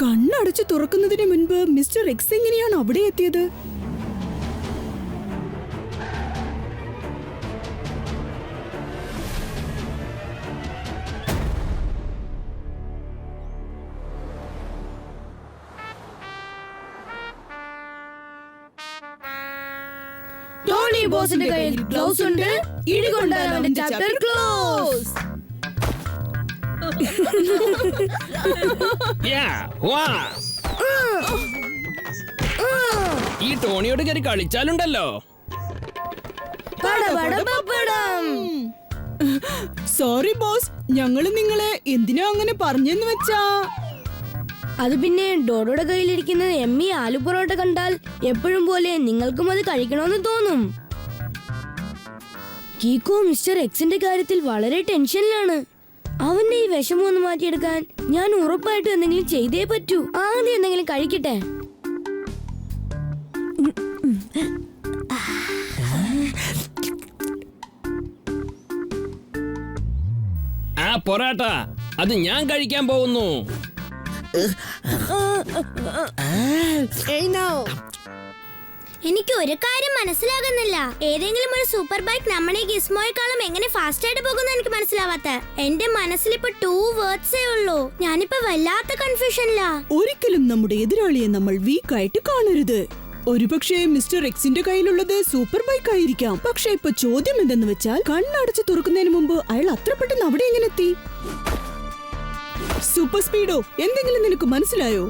S6: കണ്ണടച്ച് തുറക്കുന്നതിന് മുൻപ് മിസ്റ്റർ എക്സ് എങ്ങനെയാണ് അവിടെ എത്തിയത്?
S4: ടോണി ബോസിന്റെ കയ്യിൽ ഗ്ലൗസ് ഉണ്ട്. ഇടികൊണ്ടാൽ അവന്റെ ചാപ്റ്റർ ക്ലോസ്.
S3: ഈ ടോണിയോട് കയറി കളിച്ചാലുണ്ടല്ലോ.
S6: സോറി ബോസ്, ഞങ്ങള് നിങ്ങളെ എന്തിനാ അങ്ങനെ പറഞ്ഞെന്ന് വെച്ചാ.
S4: അത് പിന്നെ ഡോഡോയുടെ കയ്യിലിരിക്കുന്ന എമ്മി ആലു പൊറോട്ട കണ്ടാൽ എപ്പോഴും പോലെ നിങ്ങൾക്കും അത് കഴിക്കണമെന്ന് തോന്നും. കീക്കോ മിസ്റ്റർ എക്സിന്റെ കാര്യത്തിൽ വളരെ ടെൻഷനിലാണ്. അവന്റെ ഈ വിഷമം ഒന്ന് മാറ്റിയെടുക്കാൻ ഞാൻ ഉറപ്പായിട്ടും എന്തെങ്കിലും ചെയ്തേ പറ്റൂ. ആദ്യം എന്തെങ്കിലും കഴിക്കട്ടെ.
S3: ആ പൊറാട്ട അത് ഞാൻ കഴിക്കാൻ പോകുന്നു.
S5: എനിക്ക് ഒരു കാര്യം മനസ്സിലാകുന്നില്ല. ഏതെങ്കിലും ഒരു സൂപ്പർ ബൈക്ക് നമ്മുടെ ഗിസ്മോയെക്കാളും എങ്ങനെ ഫാസ്റ്റ് ആയിട്ട് പോകുന്ന എനിക്ക് മനസ്സിലാവാത്ത. എന്റെ മനസ്സിൽ ഇപ്പൊ 2 വേർഡ്സേ ഉള്ളൂ. ഞാനിപ്പോ വല്ലാത്ത കൺഫ്യൂഷനിലാ.
S6: ഒരിക്കലും നമ്മുടെ എതിരാളിയെ നമ്മൾ വീക്ക് ആയിട്ട് കാണരുത്. ഒരുപക്ഷെ മിസ്റ്റർ എക്സിന്റെ കയ്യിലുള്ളത് സൂപ്പർ ബൈക്ക് ആയിരിക്കാം. പക്ഷെ ഇപ്പൊ ചോദ്യം എന്തെന്ന് വെച്ചാൽ കണ്ണടച്ച് തുറക്കുന്നതിന് മുമ്പ് അയാൾ അത്ര പെട്ടെന്ന് അവിടെ എങ്ങനെ എത്തി? സൂപ്പർ സ്പീഡോ, എന്തെങ്കിലും നിനക്ക് മനസ്സിലായോ?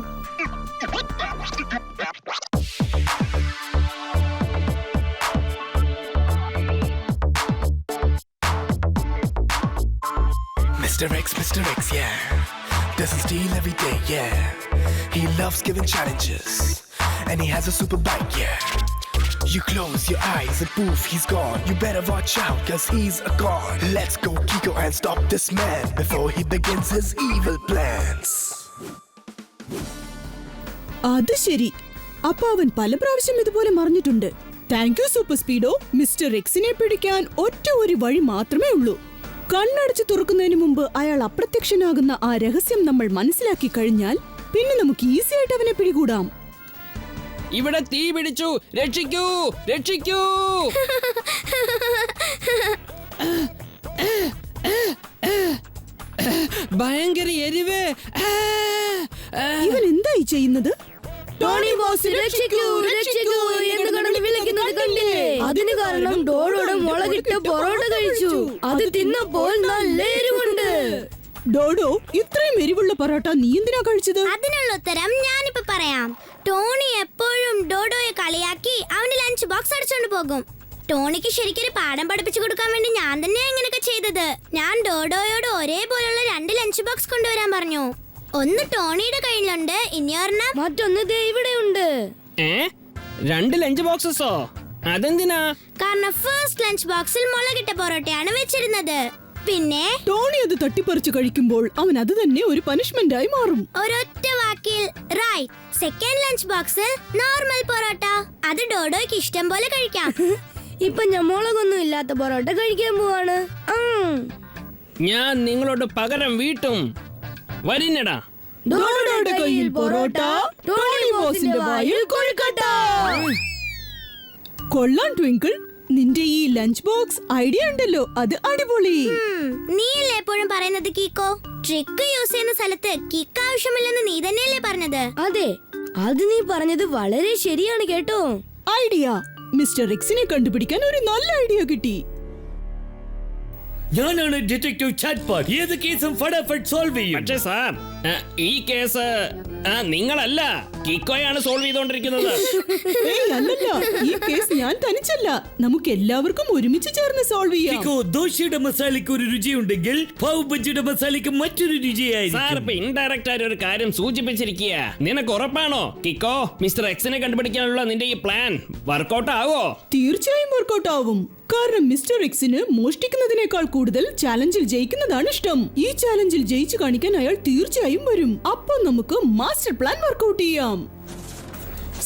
S8: Mr. X, yeah. Doesn't steal every day, yeah. He loves giving challenges. And he has a super bike, yeah. You close your eyes and poof, he's gone. You better watch out, cause he's a god. Let's go, Kiko, and stop this man before he begins his evil plans.
S6: അത് ശരി. അപ്പൊ അവൻ പല പ്രാവശ്യം ഇതുപോലെ മറിഞ്ഞിട്ടുണ്ട്. Thank you super Speedo. Mister എക്സിനെ പിടിക്കാൻ ഒറ്റ ഒരു വഴി മാത്രമേ ഉള്ളൂ. കണ്ണടച്ച് തുറക്കുന്നതിന് മുമ്പ് അയാൾ അപ്രത്യക്ഷനാകുന്ന ആ രഹസ്യം നമ്മൾ മനസ്സിലാക്കി കഴിഞ്ഞാൽ പിന്നെ നമുക്ക് ഈസി ആയിട്ട് അവനെ പിടികൂടാം.
S3: ഇവിടെ തീ പിടിച്ചു, രക്ഷിക്കൂ, രക്ഷിക്കൂ. ഭയങ്കര എരിവ്.
S6: ഇവൻ എന്തായി ചെയ്യുന്നത്?
S4: ടോണി ബോസ് രക്ഷിക്കൂ, രക്ഷിക്കൂ എന്ന് കടന്ന് വിളിക്കുന്നു. പോകുന്നത് കണ്ടില്ലേ? അതിന് കാരണം ഡോഡോയുടെ മുളകിട്ട പൊറോട്ട കഴിച്ചു. അത് തിന്നപ്പോൾ നല്ല എരിവുണ്ട്.
S6: ഡോഡോ, ഇത്രയും എരിവുള്ള പൊറോട്ട നീ എന്തിനാ കഴിച്ചത്?
S5: അതിനുള്ള ഉത്തരം ഞാനിപ്പോ പറയാം. ടോണി എപ്പോഴും ഡോഡോയെ കളിയാക്കി അവന്റെ ലഞ്ച് ബോക്സ് അടിച്ചോണ്ട് പോകും. ടോണിക്ക് ശരിക്കൊരു പാഠം പഠിപ്പിച്ചു കൊടുക്കാൻ വേണ്ടി ഞാൻ തന്നെയാ ഇങ്ങനെയൊക്കെ ചെയ്തത്. ഞാൻ ഡോഡോയോട് ഒരേപോലുള്ള 2 ലഞ്ച് ബോക്സ് കൊണ്ടുവരാൻ പറഞ്ഞു. ഒന്ന് ടോണിയുടെ കയ്യിലുണ്ട്, ഇനിയൊരെണ്ണം
S4: മറ്റൊന്ന് ദേ ഇവിടെ ഉണ്ട്.
S3: 2 ലഞ്ച് ബോക്സസോ? അതെന്തിനാ?
S5: കാരണം ഫസ്റ്റ് ലഞ്ച് ബോക്സിൽ മുളകിട്ട പൊറോട്ടയാണ് വെച്ചിരുന്നത്. പിന്നെ
S6: ടോണി അത് തട്ടിപ്പറിച്ചു കഴിക്കുമ്പോൾ അവൻ അത് തന്നെ ഒരു പനിഷ്മെന്റ് ആയി മാറും.
S5: ഒരൊറ്റ വാക്കിൽ റൈറ്റ്. സെക്കൻഡ് ലഞ്ച് ബോക്സിൽ നോർമൽ പൊറോട്ട. അത് ഡോഡോയ്ക്ക് ഇഷ്ടം പോലെ കഴിക്കാം.
S4: ഇപ്പൊ ഞാൻ മുളകൊന്നും ഇല്ലാത്ത പൊറോട്ട കഴിക്കാൻ പോവാണ്.
S3: ഞാൻ നിങ്ങളോട് പകരം വീട്ടും. വരുന്നടാ.
S6: ഡോഡോയുടെ കയ്യിൽ പൊറോട്ട, ടോണി ബോസിന്റെ വായിൽ കൊഴുക്കട്ട. കൊള്ളാം ട്വിങ്കിൾ, നിന്റെ ഈ ലഞ്ച് ബോക്സ് ഐഡിയ ഉണ്ടല്ലോ, അത് അടിപൊളി.
S5: നീയല്ലേ എപ്പോഴും പറയുന്നത് കീക്കോ? ട്രിക്ക് യൂസ് ചെയ്യുന്ന സ്ഥലത്ത് കിക്ക് ആവശ്യമില്ലെന്ന് നീ തന്നെയല്ലേ പറഞ്ഞത്?
S4: അതെ, അത് നീ പറഞ്ഞത് വളരെ ശരിയാണ് കേട്ടോ.
S6: ഐഡിയ. മിസ്റ്റർ എക്സിനെ കണ്ടുപിടിക്കാൻ ഒരു നല്ല ഐഡിയ കിട്ടി.
S2: ഞാനാണ് ഡിറ്റക്റ്റീവ് ചാറ്റ്പാട്ട്. ഏത് കേസും ഫടാഫട്ട് സോൾവ് ചെയ്യും.
S3: പക്ഷേ സാർ, ഈ കേസ് നിങ്ങളല്ല, കിക്കോയാണ് സോൾവ് ചെയ്തോണ്ടിരിക്കുന്നത്.
S6: ഏയ് അല്ലല്ല, ഈ കേസ് ഞാൻ തനിച്ചല്ല, നമുക്ക് എല്ലാവർക്കും ഒരുമിച്ച് ചേർന്ന് സോൾവ് ചെയ്യാം.
S2: കിക്കോ, ദോശയുടെ മസാലയ്ക്ക് ഒരു രുചിയുണ്ടെങ്കിൽ പാവ് ബജിയുടെ മസാലയ്ക്ക് മറ്റൊരു
S3: സാർ
S2: രുചിയായിരിക്കും.
S3: ഇപ്പൊ ഇൻഡയറക്റ്റ് ആയിട്ട് ഒരു കാര്യം സൂചിപ്പിച്ചിരിക്കുക. നിനക്ക് ഉറപ്പാണോ കിക്കോ മിസ്റ്റർ എക്സിനെ കണ്ടുപിടിക്കാനുള്ള നിന്റെ ഈ പ്ലാൻ വർക്കൗട്ട് ആവോ?
S6: തീർച്ചയായും വർക്കൗട്ട് ആവും. കാരണം മിസ്റ്റർ എക്സിന് മോഷ്ടിക്കുന്നതിനേക്കാൾ കൂടുതൽ ചാലഞ്ചിൽ ജയിക്കുന്നതാണ് ഇഷ്ടം. ഈ ചാലഞ്ചിൽ ജയിച്ചു കാണിക്കാൻ അയാൾ തീർച്ചയായും വരും. അപ്പൊ നമുക്ക് മാസ്റ്റർ പ്ലാൻ വർക്കൗട്ട് ചെയ്യാം.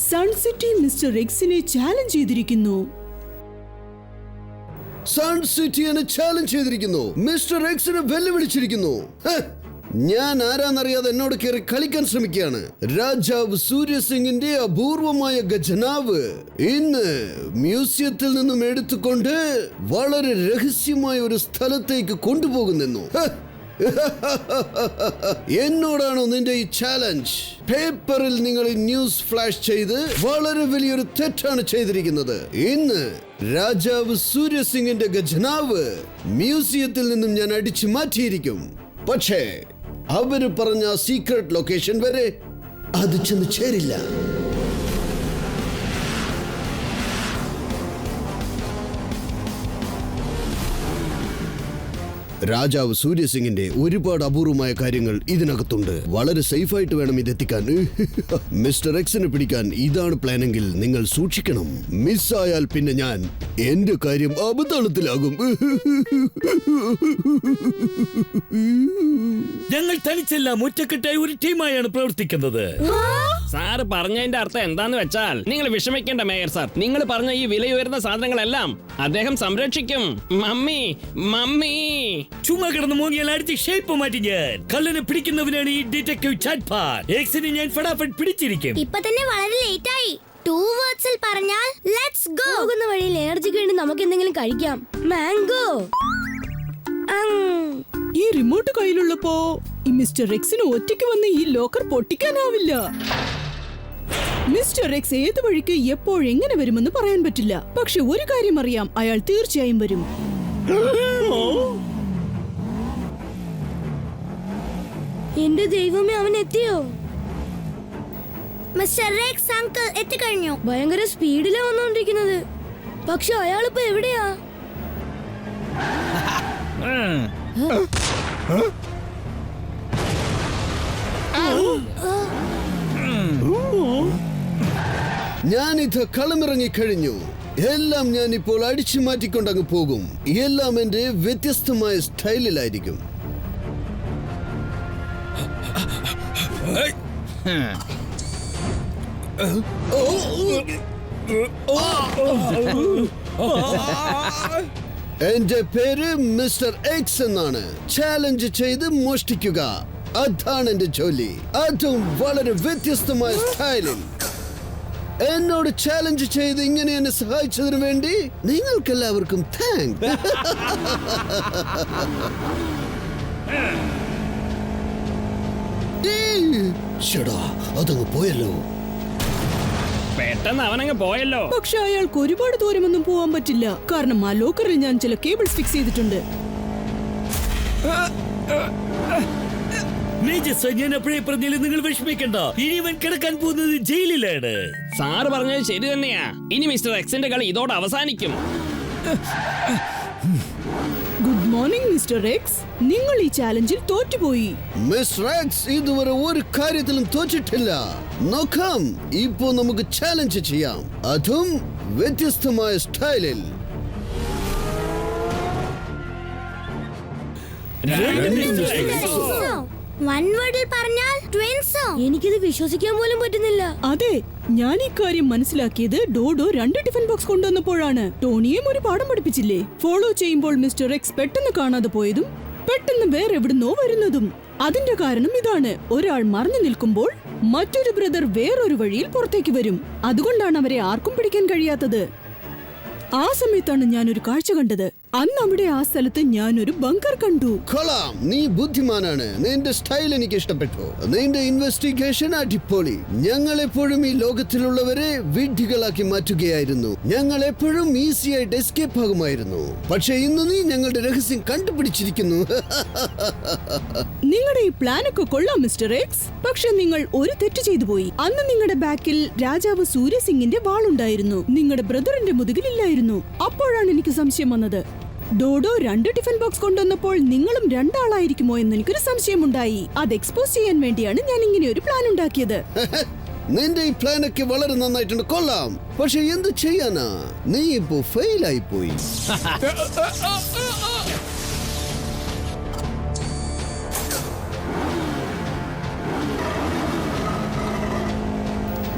S6: സൺ സിറ്റി മിസ്റ്റർ എക്സിനെ ചാലഞ്ച് ചെയ്തിരിക്കുന്നു.
S1: സൺ സിറ്റി എന്നെ ചാലഞ്ച് ചെയ്തിരിക്കുന്നു. മിസ്റ്റർ എക്സിനെ വെല്ലുവിളിച്ചിരിക്കുന്നു. ഞാൻ ആരാന്നറിയാതെ എന്നോട് കയറി കളിക്കാൻ ശ്രമിക്കുകയാണ്. രാജാവ് സൂര്യസിംഗിന്റെ അപൂർവമായ ഖജനാവ് ഇന്ന് മ്യൂസിയത്തിൽ നിന്നും എടുത്തുകൊണ്ട് വളരെ രഹസ്യമായ ഒരു സ്ഥലത്തേക്ക് കൊണ്ടുപോകുന്നു. എന്നോടാണോ നിന്റെ ഈ ചാലഞ്ച്? പേപ്പറിൽ നിങ്ങൾ ഈ ന്യൂസ് ഫ്ലാഷ് ചെയ്ത് വളരെ വലിയൊരു തെറ്റാണ് ചെയ്തിരിക്കുന്നത്. ഇന്ന് രാജാവ് സൂര്യസിംഗിന്റെ ഖജനാവ് മ്യൂസിയത്തിൽ നിന്നും ഞാൻ അടിച്ചു മാറ്റിയിരിക്കും. പക്ഷേ അവര് പറഞ്ഞ സീക്രട്ട് ലൊക്കേഷൻ വരെ അത് ചെന്ന് ചേരില്ല. രാജാവ് സൂര്യസിംഗിന്റെ ഒരുപാട് അപൂർവമായ കാര്യങ്ങൾ ഇതിനകത്തുണ്ട്. വളരെ സേഫായിട്ട് വേണം ഇതെത്തിക്കാൻ. മിസ്റ്റർ എക്സിനെ പിടിക്കാൻ ഇതാണ് പ്ലാനെങ്കിൽ നിങ്ങൾ സൂക്ഷിക്കണം. മിസ്സായാൽ പിന്നെ ഞാൻ എന്റെ കാര്യം അബദ്ധത്തിലാകും.
S2: ഞങ്ങൾ തനിച്ചെല്ലാം ഒറ്റക്കെട്ടായി ഒരു ടീമായാണ് പ്രവർത്തിക്കുന്നത്.
S3: സാറ് പറഞ്ഞതിന്റെ അർത്ഥം എന്താന്ന് വെച്ചാൽ നിങ്ങൾ വിഷമിക്കേണ്ട മേയർ സാർ. നിങ്ങൾ പറഞ്ഞ ഈ വിലയുയർന്ന സാധനങ്ങളെല്ലാം അദ്ദേഹം സംരക്ഷിക്കും. മമ്മി മമ്മി
S2: ചുമ്മാ കിടന്ന് മൂങ്ങിയാൽ അടിച്ച് ഷേപ്പ് മാറ്റി ഞാൻ. കള്ളനെ പിടിക്കുന്നവനാണ് ഈ ഡിറ്റക്റ്റീവ് ചാറ്റ്പാട്ട്. എക്സിനെ ഞാൻ ഫടാഫട്ട് പിടിച്ചിരിക്കും.
S5: ഇപ്പൊ തന്നെ വളരെ ലേറ്റ് ആയി. 2 വേർഡ്സിൽ പറഞ്ഞാൽ ലെറ്റ്സ് ഗോ.
S4: പോകുന്ന വഴിയിൽ എനർജിക്ക് വേണ്ടി നമുക്ക് എന്തെങ്കിലും കഴിക്കാം. മാംഗോ.
S6: ഈ റിമോട്ട് കയ്യിലുള്ളപ്പോ ഈ മിസ്റ്റർ എക്സിന് ഒറ്റയ്ക്ക് വന്ന് ഈ ലോക്കർ പൊട്ടിക്കാനാവില്ല. മിസ്റ്റർ എക്സ് ഏത് വഴിക്ക് എപ്പോഴെങ്ങനെ വരുമെന്ന് പറയാൻ പറ്റില്ല. പക്ഷെ ഒരു കാര്യം അറിയാം, അയാൾ തീർച്ചയായും വരും.
S4: എന്റെ ദൈവമേ, അവൻ എത്തിയോ?
S5: മിസ്റ്റർ എക്സ് അങ്കിൾ എത്തിക്കഴിഞ്ഞു.
S4: ഭയങ്കര സ്പീഡിലാ വന്നോണ്ടിരിക്കുന്നത്. പക്ഷെ അയാളിപ്പോ എവിടെയാ?
S1: ഞാനിത് കളമിറങ്ങിക്കഴിഞ്ഞു. എല്ലാം ഞാൻ ഇപ്പോൾ അടിച്ചു മാറ്റിക്കൊണ്ടങ്ങ് പോകും. എല്ലാം എന്റെ വ്യത്യസ്തമായ സ്റ്റൈലിലായിരിക്കും. എന്റെ പേര് മിസ്റ്റർ എക്സ് എന്നാണ്. ചാലഞ്ച് ചെയ്ത് മോഷ്ടിക്കുക, അതാണ് എന്റെ ജോലി. അതും വളരെ വ്യത്യസ്തമായ സ്റ്റൈലിൽ. എന്നോട് ചാലഞ്ച് ചെയ്ത് ഇങ്ങനെ എന്നെ സഹായിച്ചതിനു വേണ്ടി നിങ്ങൾക്കെല്ലാവർക്കും താങ്ക്സ്. ചേടാ, അതങ്ങ് പോയല്ലോ.
S3: പെട്ടെന്ന് അവനങ്ങ് പോയല്ലോ.
S6: പക്ഷെ അയാൾക്ക് ഒരുപാട് ദൂരമൊന്നും പോവാൻ പറ്റില്ല, കാരണം ആ ലോക്കറിൽ ഞാൻ ചില കേബിൾസ് ഫിക്സ് ചെയ്തിട്ടുണ്ട്.
S2: മേജർ സർ, ഞാൻ അപ്പോഴേ പറഞ്ഞാലും നിങ്ങൾ വിഷമിക്കണ്ട. ഇനി ഇവൻ കിടക്കാൻ പോകുന്നത് ജയിലിലാണ്.
S3: സാറ് പറഞ്ഞത് ശരി തന്നെയാ. ഇനി മിസ്റ്റർ എക്സിന്റെ കളി ഇതോടെ അവസാനിക്കും.
S6: ഗുഡ് മോർണിംഗ് മിസ്റ്റർ എക്സ്, നിങ്ങൾ ഈ ചാലഞ്ചിൽ തോറ്റുപോയി.
S1: മിസ്റ്റർ എക്സ് ഇതുവരെ ഒരു കാര്യത്തിലും തോറ്റിട്ടില്ല. നോക്കാം, ഇപ്പോ നമുക്ക് ചാലഞ്ച് ചെയ്യാം, അതും വ്യത്യസ്തമായ സ്റ്റൈലിൽ.
S5: വൺ വേർഡിൽ പറഞ്ഞാൽ ട്വിൻസോ?
S4: എനിക്കിത് വിശ്വസിക്കാൻ പോലും പറ്റുന്നില്ല.
S6: അതെ, ഞാൻ ഈ കാര്യം മനസ്സിലാക്കിയത് ഡോഡോ 2 ടിഫിൻ ബോക്സ് കൊണ്ടുവന്നപ്പോഴാണ്. ടോണിയും ഒരു പാഠം പഠിപ്പിച്ചില്ലേ? ഫോളോ ചെയ്യുമ്പോൾ മിസ്റ്റർ എക്സ് പെട്ടെന്ന് കാണാതെ പോയതും പെട്ടെന്ന് വേറെ എവിടുന്നോ വരുന്നതും. അതിന്റെ കാരണം ഇതാണ്: ഒരാൾ മറഞ്ഞു നിൽക്കുമ്പോൾ മറ്റൊരു ബ്രദർ വേറൊരു വഴിയിൽ പുറത്തേക്ക് വരും. അതുകൊണ്ടാണ് അവരെ ആർക്കും പിടിക്കാൻ കഴിയാത്തത്. ആ സമയത്താണ് ഞാൻ ഒരു കാഴ്ച കണ്ടത്. അന്ന് അവിടെ ആ സ്ഥലത്ത് ഞാൻ ഒരു ബങ്കർ കണ്ടു.
S1: കൊള്ളാം, നീ ബുദ്ധിമാനാണ്. നിന്റെ സ്റ്റൈൽ എനിക്ക് ഇഷ്ടപ്പെട്ടു. നിന്റെ ഇൻവെസ്റ്റിഗേഷൻ അടിപൊളി. ഞങ്ങൾ എപ്പോഴും ഈ ലോകത്തിലുള്ളവരെ വിഡ്ഢികളാക്കി മാറ്റുകയായിരുന്നു. ഞങ്ങൾ എപ്പോഴും ഈസി ആയിട്ട് എസ്കേപ്പ് ആകുമായിരുന്നു. പക്ഷെ ഇന്ന് നീ ഞങ്ങളുടെ രഹസ്യം കണ്ടുപിടിച്ചിരിക്കുന്നു.
S6: നിങ്ങളുടെ ഈ പ്ലാനൊക്കെ കൊള്ളാം മിസ്റ്റർ എക്സ്, പക്ഷെ നിങ്ങൾ ഒരു തെറ്റ് ചെയ്തു പോയി. അന്ന് നിങ്ങളുടെ ബാക്കിൽ രാജാവ് സൂര്യസിംഗിന്റെ വാളുണ്ടായിരുന്നു, നിങ്ങളുടെ ബ്രദറിന്റെ മുതുകിലില്ലായിരുന്നു. അപ്പോഴാണ് എനിക്ക് സംശയം വന്നത്. ഡോഡോ 2 ടിഫിൻ ബോക്സ് കൊണ്ടുവന്നപ്പോൾ നിങ്ങളും 2 ആളായിരിക്കുമോ എന്ന് എനിക്കൊരു സംശയമുണ്ടായി. അത് എക്സ്പോസ് ചെയ്യാൻ വേണ്ടിയാണ് ഞാൻ ഇങ്ങനെ ഒരു പ്ലാൻ ഉണ്ടാക്കിയത്.
S1: നിന്റെ ഈ പ്ലാനൊക്കെ വളരെ നന്നായിട്ടുണ്ട്, കൊള്ളാം. പക്ഷെ എന്ത് ചെയ്യാനാ, നീ ഇപ്പോ ഫെയിൽ ആയി പോയി.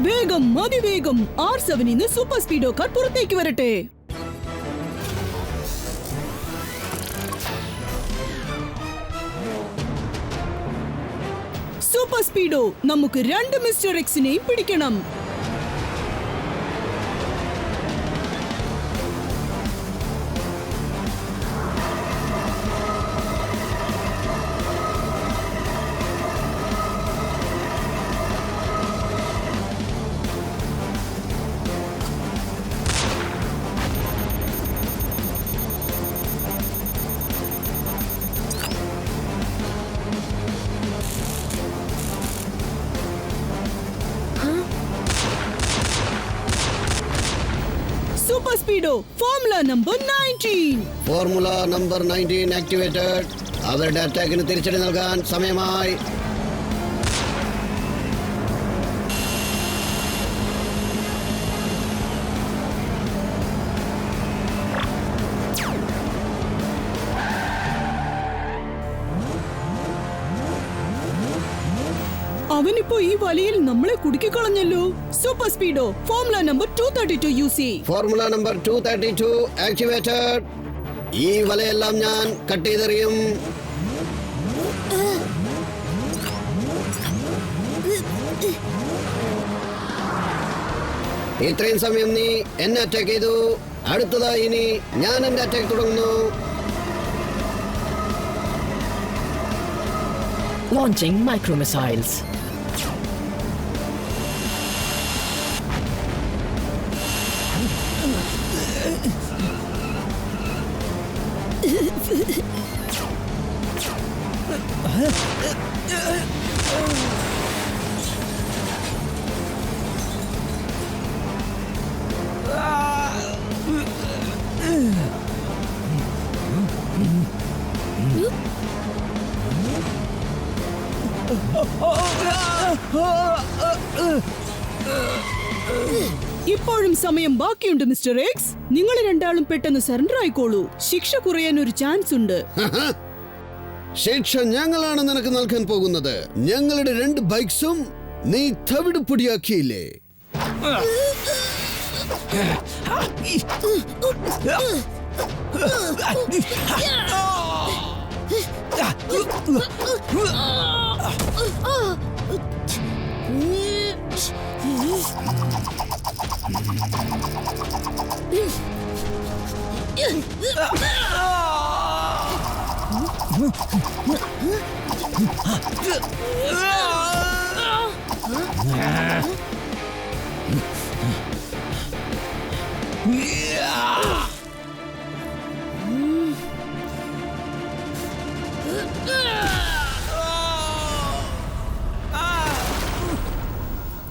S6: വേഗം, അതിവേഗം R7 സൂപ്പർ സ്പീഡോ കാർ പുറത്തേക്ക് വരട്ടെ. സൂപ്പർ സ്പീഡോ, നമുക്ക് 2 മിസ്റ്റർ എക്സിനെയും പിടിക്കണം. Super Speedo, formula number 19.
S1: Formula number 19 activated. അവരുടെ അറ്റാക്കിന് തിരിച്ചടി നൽകാൻ സമയമായി.
S6: അവനിപ്പോ ഈ വലയിൽ നമ്മളെ കുടുക്കിക്കളഞ്ഞല്ലോ. Super Speedo, formula number 232 use.
S1: Formula number 232 activated. ഈ വലയെല്ലാം ഞാൻ കട്ട് ചെയ്തെറിയും. ഇത്രയും സമയം നീ എന്നെ അറ്റാക്ക് ചെയ്തു. അടുത്തതായി ഇനി ഞാൻ എന്റെ അറ്റാക്ക് തുടങ്ങുന്നു.
S10: Launching micro missiles.
S6: ഇപ്പോഴും സമയം ബാക്കിയുണ്ട് മിസ്റ്റർ എക്സ്. നിങ്ങൾ 2 ആളും പെട്ടെന്ന് സറണ്ടർ ആയിക്കോളൂ. ശിക്ഷ കുറയാൻ ഒരു ചാൻസ് ഉണ്ട്.
S1: ശിക്ഷ ഞങ്ങളാണ് നിനക്ക് നൽകാൻ പോകുന്നത്. ഞങ്ങളുടെ 2 ബൈക്സും നീ തവിട് പൊടിയാക്കിയില്ലേ?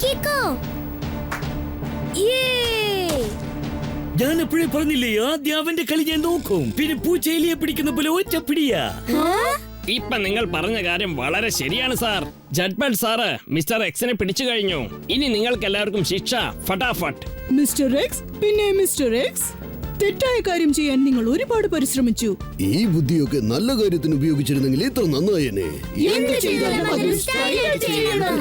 S5: കീക്കോ.
S2: ഞാൻ എപ്പോഴേ പറഞ്ഞില്ലേ, ആദ്യം അവന്റെ കളി ഞാൻ നോക്കും, പിന്നെ പൂച്ചെലിയെ പിടിക്കുന്ന പോലെ ഒറ്റ പിടിയാ.
S3: ഇപ്പൊ നിങ്ങൾ പറഞ്ഞ കാര്യം വളരെ ശരിയാണ് സാർ. ജഡ്മെന്റ് സാറ് മിസ്റ്റർ എക്സിനെ പിടിച്ചു കഴിഞ്ഞു. ഇനി നിങ്ങൾക്ക് എല്ലാവർക്കും ശിക്ഷ ഫട്ടാഫട്ട്.
S6: മിസ്റ്റർ എക്സ്, പിന്നെ മിസ്റ്റർ എക്സ്, തെറ്റായ കാര്യം ചെയ്യാൻ നിങ്ങൾ ഒരുപാട് പരിശ്രമിച്ചു.
S1: ഈ ബുദ്ധിയൊക്കെ നല്ല കാര്യത്തിന് ഉപയോഗിച്ചിരുന്നെങ്കിൽ ഇത്ര നന്നായേനെ.
S6: എന്ത് ചെയ്താലും അതിൽ സ്റ്റൈലായിട്ട് ചെയ്യണം.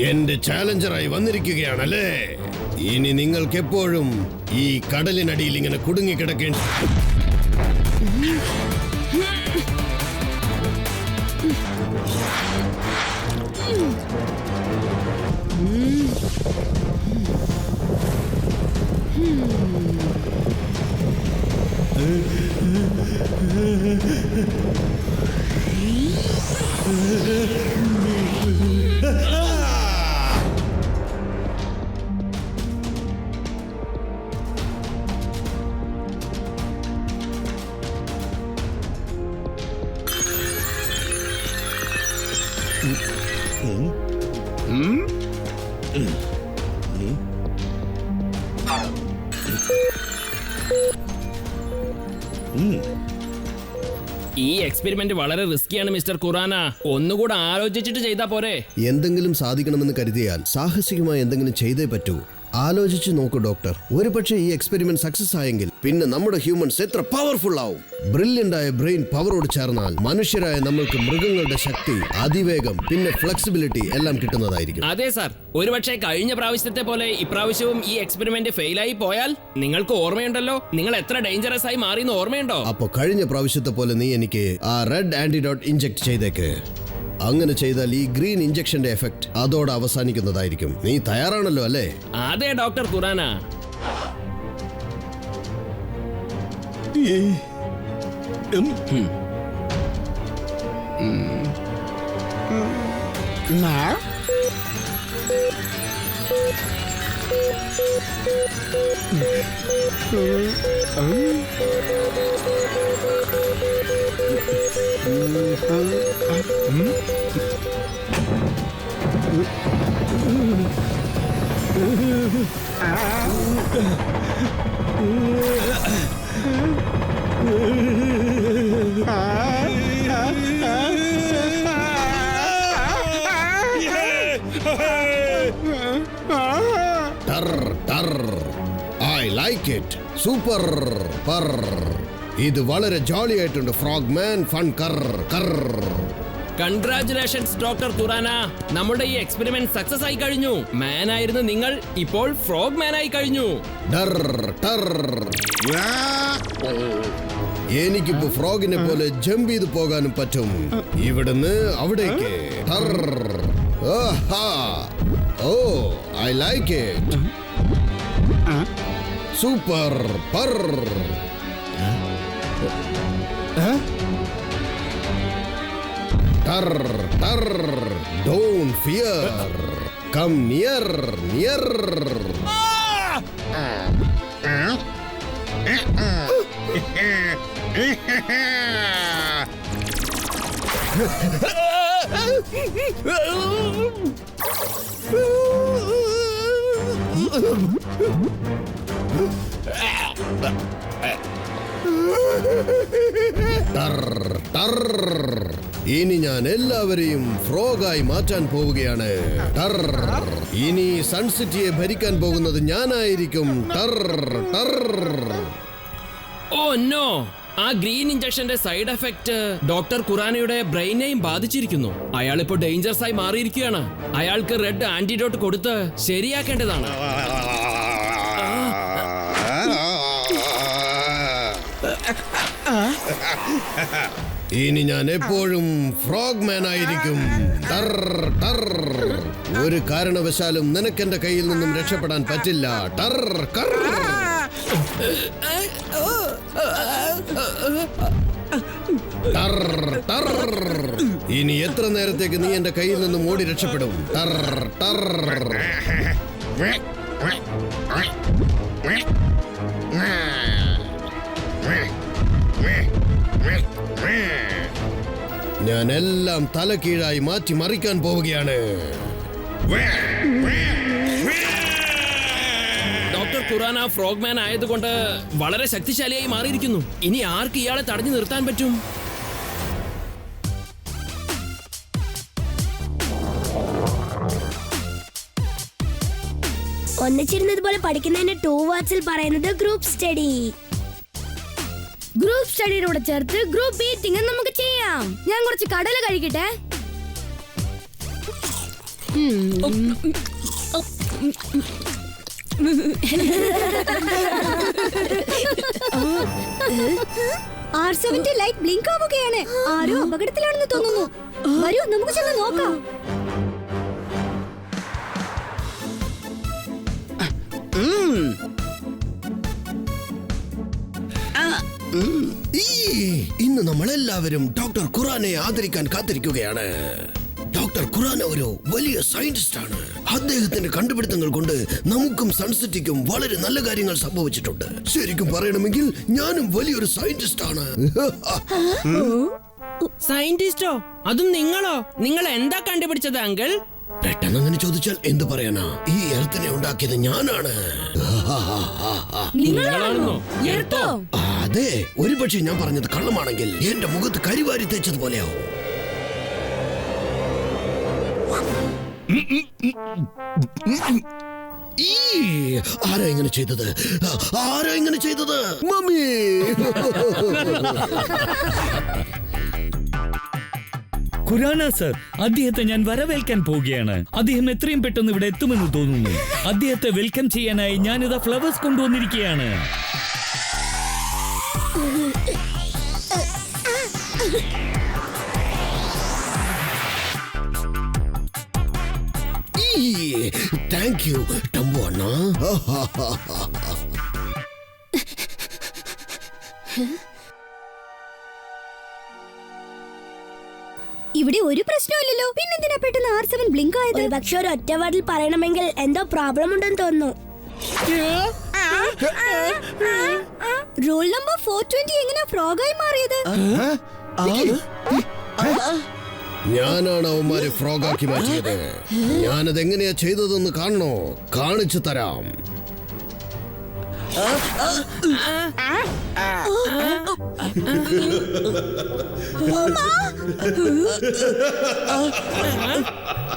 S1: എന്റെ ചാലഞ്ചറായി വന്നിരിക്കുകയാണല്ലേ. ഇനി നിങ്ങൾക്ക് എപ്പോഴും ഈ കടലിനടിയിൽ ഇങ്ങനെ കുടുങ്ങിക്കിടക്കേണ്ടി.
S3: ഈ എക്സ്പെരിമെന്റ് വളരെ റിസ്കിയാണ് മിസ്റ്റർ ഖുറാന. ഒന്നുകൂടെ ആലോചിച്ചിട്ട് ചെയ്താ പോരെ?
S1: എന്തെങ്കിലും സാധിക്കണമെന്ന് കരുതിയാൽ സാഹസികമായി എന്തെങ്കിലും ചെയ്തേ പറ്റൂ. ആലോചിച്ചു നോക്കൂ ഡോക്ടർ. ഒരുപക്ഷെ ഈ എക്സ്പെരിമെന്റ് സക്സസ് ആയെങ്കിൽ പിന്നെ നമ്മുടെ ഹ്യൂമൻസ് എത്ര പവർഫുൾ ആവും. ബ്രില്യന്റ് ആയ ബ്രെയിൻ പവറോട് ചേർന്നാൽ മനുഷ്യരായ നമ്മൾക്ക് മൃഗങ്ങളുടെ ശക്തി, അതിവേഗം, പിന്നെ ഫ്ലെക്സിബിലിറ്റി എല്ലാം കിട്ടുന്നതായിരിക്കും.
S3: അതെ സാർ. ഒരുപക്ഷെ കഴിഞ്ഞ പ്രാവശ്യത്തെ പോലെ ഇപ്രാവശ്യവും ഈ എക്സ്പെരിമെന്റ് ഫെയിലായി പോയാൽ നിങ്ങൾക്ക് ഓർമ്മയുണ്ടല്ലോ, നിങ്ങൾ എത്ര ഡേഞ്ചറസ് ആയി മാറിയെന്ന് ഓർമ്മയുണ്ടോ?
S1: അപ്പൊ കഴിഞ്ഞ പ്രാവശ്യത്തെ പോലെ നീ എനിക്ക് ആ റെഡ് ആന്റിഡോട്ട് ഇഞ്ചെക്ട് ചെയ്തേക്ക്. അങ്ങനെ ചെയ്താൽ ഈ ഗ്രീൻ ഇഞ്ചക്ഷന്റെ എഫക്ട് അതോടെ അവസാനിക്കുന്നതായിരിക്കും. നീ തയ്യാറാണല്ലോ അല്ലേ?
S3: അതെ doctor Khurana.
S1: I like it. Super per. ഇത് വളരെ ജോളി ആയിട്ടുണ്ട്. ഫ്രോഗ് മാൻ ഫൺ കർ കർ.
S3: Congratulations doctor Khurana. നമ്മുടെ ഈ എക്സ്പെരിമെന്റ് സക്സസ് ആയി കഴിഞ്ഞു. മാൻ ആയിരുന്നു നിങ്ങൾ, ഇപ്പോൾ ഫ്രോഗ് മാൻ ആയി കഴിഞ്ഞു.
S1: ഡർ ടർ. എനിക്കിപ്പോ ഫ്രോഗിനെ പോലെ ജമ്പ് ചെയ്ത് പോകാനും പറ്റും. ഇവിടുന്ന് അവിടേക്ക്. ഓ ഐ ലൈക്ക് ഇറ്റ്. സൂപ്പർ പർ. టర్ టర్ don't fear, come near near. ഇനി ഞാൻ എല്ലാവരെയും ഫ്രോഗായി മാറ്റാൻ പോവുകയാണ്. ഇനി സൺസിറ്റിയെ ഭരിക്കാൻ പോകുന്നത് ഞാനായിരിക്കും.
S3: ഓ നോ, ആ ഗ്രീൻ ഇഞ്ചക്ഷന്റെ സൈഡ് എഫക്ട് ഡോക്ടർ ഖുറാനയുടെ ബ്രെയിനെയും ബാധിച്ചിരിക്കുന്നു. അയാൾ ഇപ്പോൾ ഡേഞ്ചറസ് ആയി മാറിയിരിക്കുകയാണ്. അയാൾക്ക് റെഡ് ആന്റിഡോട്ട് കൊടുത്ത് ശരിയാക്കേണ്ടതാണ്.
S1: ഇനി ഞാൻ എപ്പോഴും ഫ്രോഗ് മാൻ ആയിരിക്കും. ഒരു കാരണവശാലും നിനക്കെന്റെ കയ്യിൽ നിന്നും രക്ഷപ്പെടാൻ പറ്റില്ല. ഇനി എത്ര നേരത്തേക്ക് നീ എന്റെ കയ്യിൽ നിന്നും ഓടി രക്ഷപ്പെടും? ഞാൻ എല്ലാം തലകീഴായി മാറ്റി മറിക്കാൻ പോവുകയാണ്.
S3: ഡോക്ടർ ഖുറാന ഫ്രോഗ്മാൻ ആയതുകൊണ്ട് വളരെ ശക്തിശാലിയായി മാറിയിരിക്കുന്നു. ഇനി ആർക്ക് ഇയാളെ തടഞ്ഞു നിർത്താൻ പറ്റും?
S5: ഒന്നിച്ചിരുന്നതുപോലെ പഠിക്കുന്നതിന്റെ 2 വേർഡ്സിൽ പറയുന്നത് ഗ്രൂപ്പ് സ്റ്റഡി.
S4: ഗ്രൂപ്പ് സ്റ്റഡിയുടെ ചേർത്ത് ഗ്രൂപ്പ് മീറ്റിംഗ് നമുക്ക് ചെയ്യാം. ഞാൻ കുറച്ച് കടല കഴിക്കട്ടെ.
S7: R7 ലൈറ്റ് ബ്ലിങ്ക് ആവുകയാണ്. ആരോ അപകടത്തിലാണെന്ന് തോന്നുന്നു. വരൂ നമുക്ക് ചെന്ന് നോക്കാം.
S1: ഇന്ന് നമ്മളെല്ലാവരും ഡോക്ടർ ഖുറാനെ ആദരിക്കാൻ കാത്തിരിക്കുകയാണ്. ഡോക്ടർ ഖുറാന ഒരു വലിയ സയന്റിസ്റ്റ് ആണ്. അദ്ദേഹത്തിന്റെ കണ്ടുപിടുത്തങ്ങൾ കൊണ്ട് നമുക്കും സൺസിറ്റിക്കും വളരെ നല്ല കാര്യങ്ങൾ സംഭവിച്ചിട്ടുണ്ട്. ശരിക്കും പറയണമെങ്കിൽ ഞാനും വലിയൊരു സയന്റിസ്റ്റ് ആണ്.
S3: സയന്റിസ്റ്റോ? അതും നിങ്ങളോ? നിങ്ങൾ എന്താ കണ്ടുപിടിച്ചത് അങ്കിൾ?
S1: പെട്ടെന്ന് അങ്ങനെ ചോദിച്ചാൽ എന്ത് പറയാനാ? ഈ എർത്തിനെ ഉണ്ടാക്കിയത് ഞാനാണ്.
S3: നിങ്ങളാണെന്നോ?
S4: എർത്തോ?
S1: അതെ, ഒരുപക്ഷെ ഞാൻ പറഞ്ഞത് കള്ളമാണെങ്കിൽ എന്റെ മുഖത്ത് കരിവാരി തേച്ചതുപോലെയാവും. ആരാ ഇങ്ങനെ ചെയ്തത്? ആരാ ഇങ്ങനെ ചെയ്തത്? മമ്മി!
S2: ഖുറാന സർ, അദ്ദേഹത്തെ ഞാൻ വരവേൽക്കാൻ പോവുകയാണ്. അദ്ദേഹം എത്രയും പെട്ടെന്ന് ഇവിടെ എത്തുമെന്ന് തോന്നുന്നു. അദ്ദേഹത്തെ വെൽക്കം ചെയ്യാനായി ഞാനിതാ ഫ്ലവേഴ്സ് കൊണ്ടുവന്നിരിക്കുകയാണ്.
S1: താങ്ക് യു ടംബു അണ്ണ.
S7: ഇവിടെ ഒരു പ്രശ്നമില്ലല്ലോ. പിന്നെന്തിനാ പെട്ടെന്ന് R7 ബ്ലിങ്ക് ആയത്?
S5: പക്ഷെ ഒരു ഒറ്റ വേർഡിൽ പറയണമെങ്കിൽ എന്തോ പ്രോബ്ലം ഉണ്ടെന്ന് തോന്നുന്നു.
S7: റോൾ നമ്പർ 420 എങ്ങനെ ഫ്രോഗായി മാറിയത്?
S1: ഞാനാണ് അവന്മാരെ ഫ്രോഗാക്കി മാറ്റിയത്. ഞാനത് എങ്ങനെയാ ചെയ്തതെന്ന് കാണണോ? കാണിച്ചു തരാം.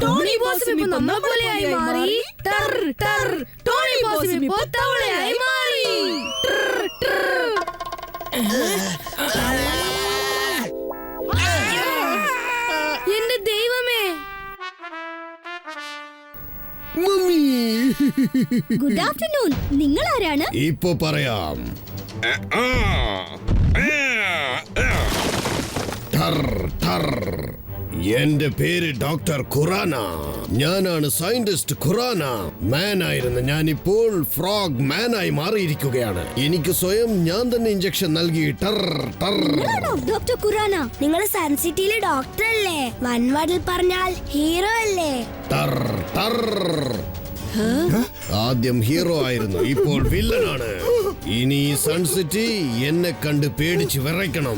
S4: ടോണി ബോസും ഇപ്പൊ നമ്മളെ പോലെയായി മാറി. ടർ ടർ. ടോണി ബോസും ഇപ്പൊ തവളയായി മാറി. ടർ ടർ. എന്റെ ദൈവമേ!
S1: മമ്മി!
S7: Good afternoon. നിങ്ങൾ ആരാണ്?
S1: ഇപ്പൊ പറയാം. ടർ ടർ. എന്റെ പേര് ഡോക്ടർ ഖുറാന. ഞാനാണ് സയന്റിസ്റ്റ് ഖുറാന. മാൻ ആയിരുന്ന ഞാനിപ്പോൾ ഫ്രോഗ് മാൻ ആയി മാറിയിരിക്കുകയാണ്. എനിക്ക് സ്വയം ഞാൻ തന്നെ ഇഞ്ചക്ഷൻ നൽകി. ടർ ടർ.
S7: ഡോക്ടർ ഖുറാന,
S5: നിങ്ങൾ സൺസിറ്റിയിലെ ഡോക്ടർ അല്ലേ? വൺ വേർഡിൽ പറഞ്ഞാൽ ഹീറോ അല്ലേ?
S1: ടർ ടർ. ആദ്യം ഹീറോ ആയിരുന്നു, ഇപ്പോൾ വില്ലനാണ്. ഇനി സൺസിറ്റി എന്നെ കണ്ട് പേടിച്ച് വിറയ്ക്കണം.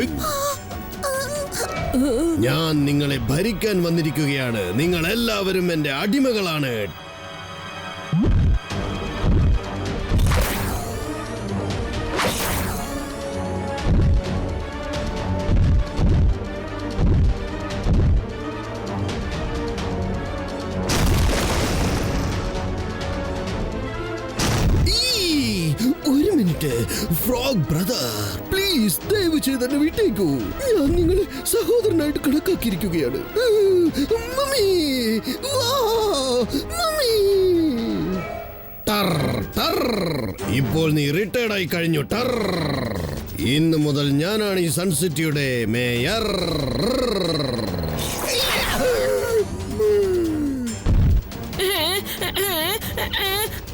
S1: ഞാൻ നിങ്ങളെ ഭരിക്കാൻ വന്നിരിക്കുകയാണ്. നിങ്ങൾ എല്ലാവരും എന്റെ അടിമകളാണ്. ഒരു മിനിറ്റ്, ഫ്രോഗ് ബ്രദർ, പ്ലീസ് ദയവ് ചെയ്ത് എന്നെ വിട്ടേക്കൂ. ഞാൻ നിങ്ങളെ സഹോദരനായിട്ട് കണക്കാക്കിയിരിക്കുകയാണ്. മമ്മി! മമ്മി! ടർ ടർ. ഇപ്പോൾ നീ റിട്ടയർഡ് ആയി കഴിഞ്ഞു. ടർ. ഇന്ന് മുതൽ ഞാനാണ് ഈ സൺസിറ്റിയുടെ മേയർ.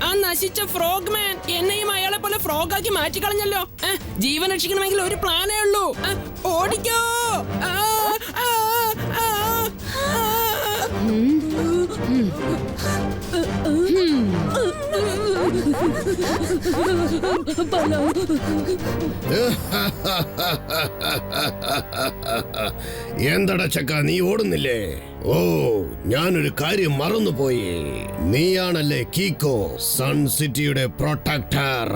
S3: ആ നശിച്ച ഫ്രോഗ്മാൻ എന്നെയും അയാളെ പോലെ ഫ്രോഗാക്കി മാറ്റിക്കളഞ്ഞല്ലോ. ജീവൻ രക്ഷിക്കണമെങ്കിൽ ഒരു പ്ലാനേ ഉള്ളൂ. ഓടിക്കോ!
S1: എന്തടാ ചക്ക, നീ ഓടുന്നില്ലേ? ഓ, ഞാനൊരു കാര്യം മറന്നുപോയി. നീയാണല്ലേ കീക്കോ, സൺ സിറ്റിയുടെ പ്രൊട്ടക്ടർ.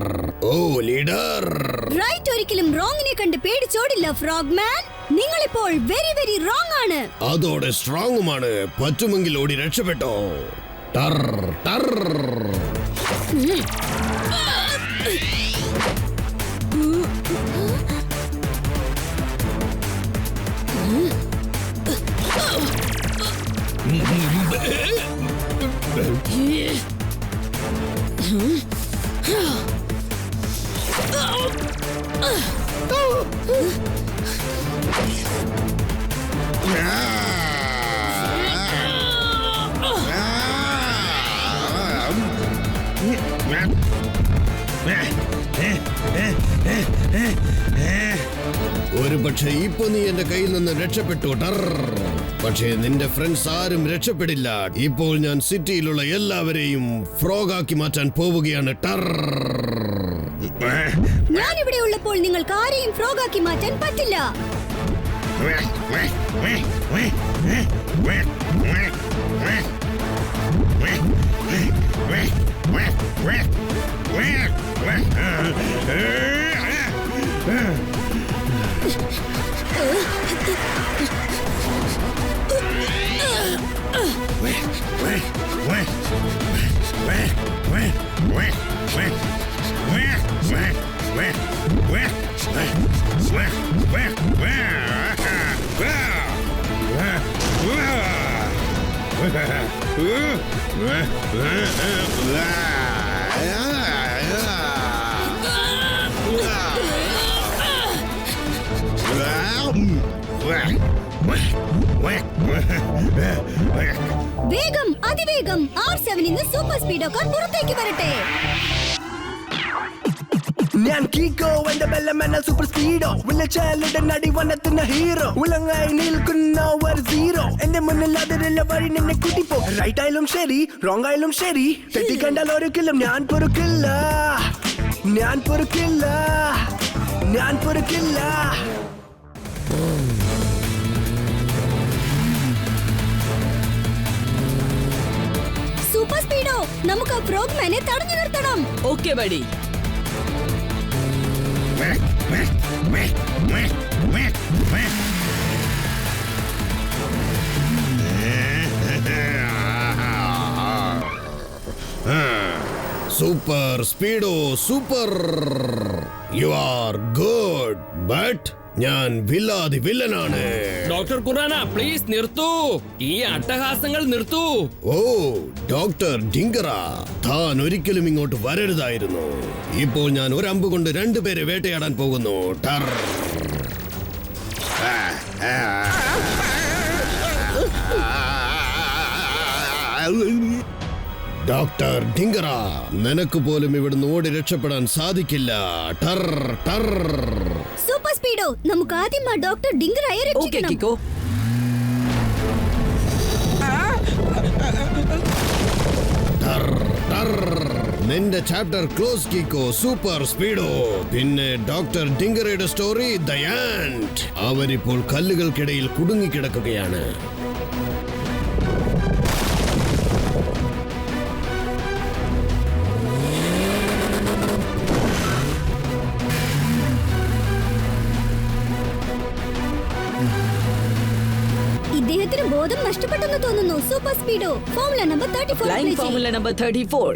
S1: ഓ ലീഡർ.
S7: റൈറ്റ് ഒരിക്കലും റോങ്ങിനെ കണ്ട് പേടിച്ചോടില്ല ഫ്രോഗ്മാൻ. നിങ്ങളിപ്പോൾ വെരി വെരി റോങ് ആണ്.
S1: അതോടെ സ്ട്രോങ്ങുമാണ്. പറ്റുമെങ്കിൽ ഓടി രക്ഷപ്പെട്ടോ. ടർ ടർ. ഒരു പക്ഷേ ഇപ്പൊ നീ എന്റെ കയ്യിൽ നിന്ന് രക്ഷപ്പെട്ടു ടർ. പക്ഷേ നിന്റെ ഫ്രണ്ട്സ് ആരും രക്ഷപ്പെടില്ല. ഇപ്പോൾ ഞാൻ സിറ്റിയിലുള്ള എല്ലാവരെയും ഫ്രോഗാക്കി മാറ്റാൻ പോവുകയാണ് ടർ.
S7: ഞാൻ ഇവിടെ ഉള്ളപ്പോൾ നിങ്ങൾക്ക് ആരെയും ഫ്രോഗാക്കി മാറ്റാൻ പറ്റില്ല. വേഗം, അതിവേഗം R7 ഇന്ന് സൂപ്പർ സ്പീഡോ കാർ പുറത്തേക്ക് വരട്ടെ.
S8: ഞാൻ കീക്കോ, എന്റെ ബെല്ലമെന്ന സൂപ്പർ സ്പീഡോ. വിളിച്ചാലുടെ നടി വനത്തുന്ന ഹീറോ. ഉലങ്ങായി നിൽക്കുന്ന ഒരു സീറോ. എന്റെ മുന്നിൽ അതിരുള്ള വഴി നിന്നെ കൂട്ടിപ്പോ. റൈറ്റ് ആയാലും ശരി, റോങ് ആയാലും ശരി, തെറ്റിക്കണ്ടാൽ ഒരിക്കലും ഞാൻ പൊറുക്കില്ല. ഞാൻ പൊറുക്കില്ല. ഞാൻ പൊറുക്കില്ല.
S7: സൂപ്പർ സ്പീഡോ, നമുക്ക് ആ ഫ്രോഗ്മാനെ തടഞ്ഞു നിർത്തണം.
S6: Okay, buddy.
S1: Super Speedo, super. You are good, but ഞാൻ വില്ലാതി വില്ലനാണ്.
S3: ഡോക്ടർ ഖുറാന, പ്ലീസ് നിർത്തൂ. ഈ അട്ടഹാസങ്ങൾ നിർത്തൂ.
S1: ഓ ഡോക്ടർ ഡിങ്കറ, താൻ ഒരിക്കലും ഇങ്ങോട്ട് വരരുതായിരുന്നു. ഇപ്പോൾ ഞാൻ ഒരമ്പ് കൊണ്ട് രണ്ടുപേരെ വേട്ടയാടാൻ പോകുന്നു. ടർ. ഡോക്ടർ ഡിങ്കറ, നിനക്ക് പോലും ഇവിടുന്ന് ഓടി രക്ഷപ്പെടാൻ സാധിക്കില്ല. ടർ ടർ.
S7: സൂപ്പർ സ്പീഡോ, നമുക്ക് ആദ്യം ആ ഡോക്ടർ ഡിങ്കറായെ
S10: Okay,
S7: രക്ഷിക്കണം.
S10: Kiko.
S1: ടർ ടർ. നിന്റെ chapter close Kiko, super Speedo. പിന്നെ ഡോക്ടർ ഡിങ്കറയുടെ സ്റ്റോറി ദ ആന്റ്. അവരിപ്പോൾ കല്ലുകൾക്കിടയിൽ കുടുങ്ങിക്കിടക്കുകയാണ്.
S7: ഇദ്ദേഹത്തിന് ബോധം നഷ്ടപ്പെട്ടെന്ന് തോന്നുന്നു. Super Speedo, formula number 34
S10: Flying
S7: apply ചെയ്യ്.
S10: formula number 34.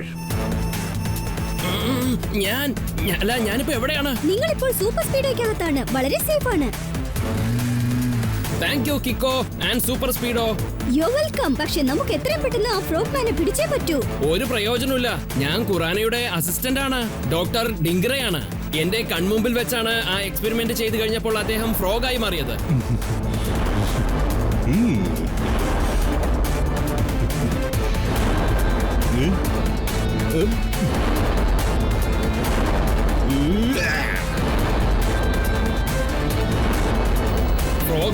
S3: ഞാനിപ്പോ എവിടെയാണ്?
S7: നിങ്ങൾ ഇപ്പോൾ സൂപ്പർ സ്പീഡോയ്ക്കകത്താണ്. വളരെ സേഫ് ആണ്.
S3: Thank you Kiko and super Speedo.
S7: You welcome. പക്ഷെ നമുക്ക് എത്രയും പെട്ടെന്ന് ആ ഫ്രോഗ്മാനെ പിടിച്ചേ പറ്റൂ.
S3: ഒരു പ്രയോജനമില്ല. ഞാൻ ഖുറാനയുടെ അസിസ്റ്റന്റ് ആണ്. ഡോക്ടർ ഡിങ്കറയാണ്. എന്റെ കൺമുമ്പിൽ വെച്ചാണ് ആ എക്സ്പെരിമെന്റ് ചെയ്ത് കഴിഞ്ഞപ്പോൾ അദ്ദേഹം ഫ്രോഗായി മാറിയത്.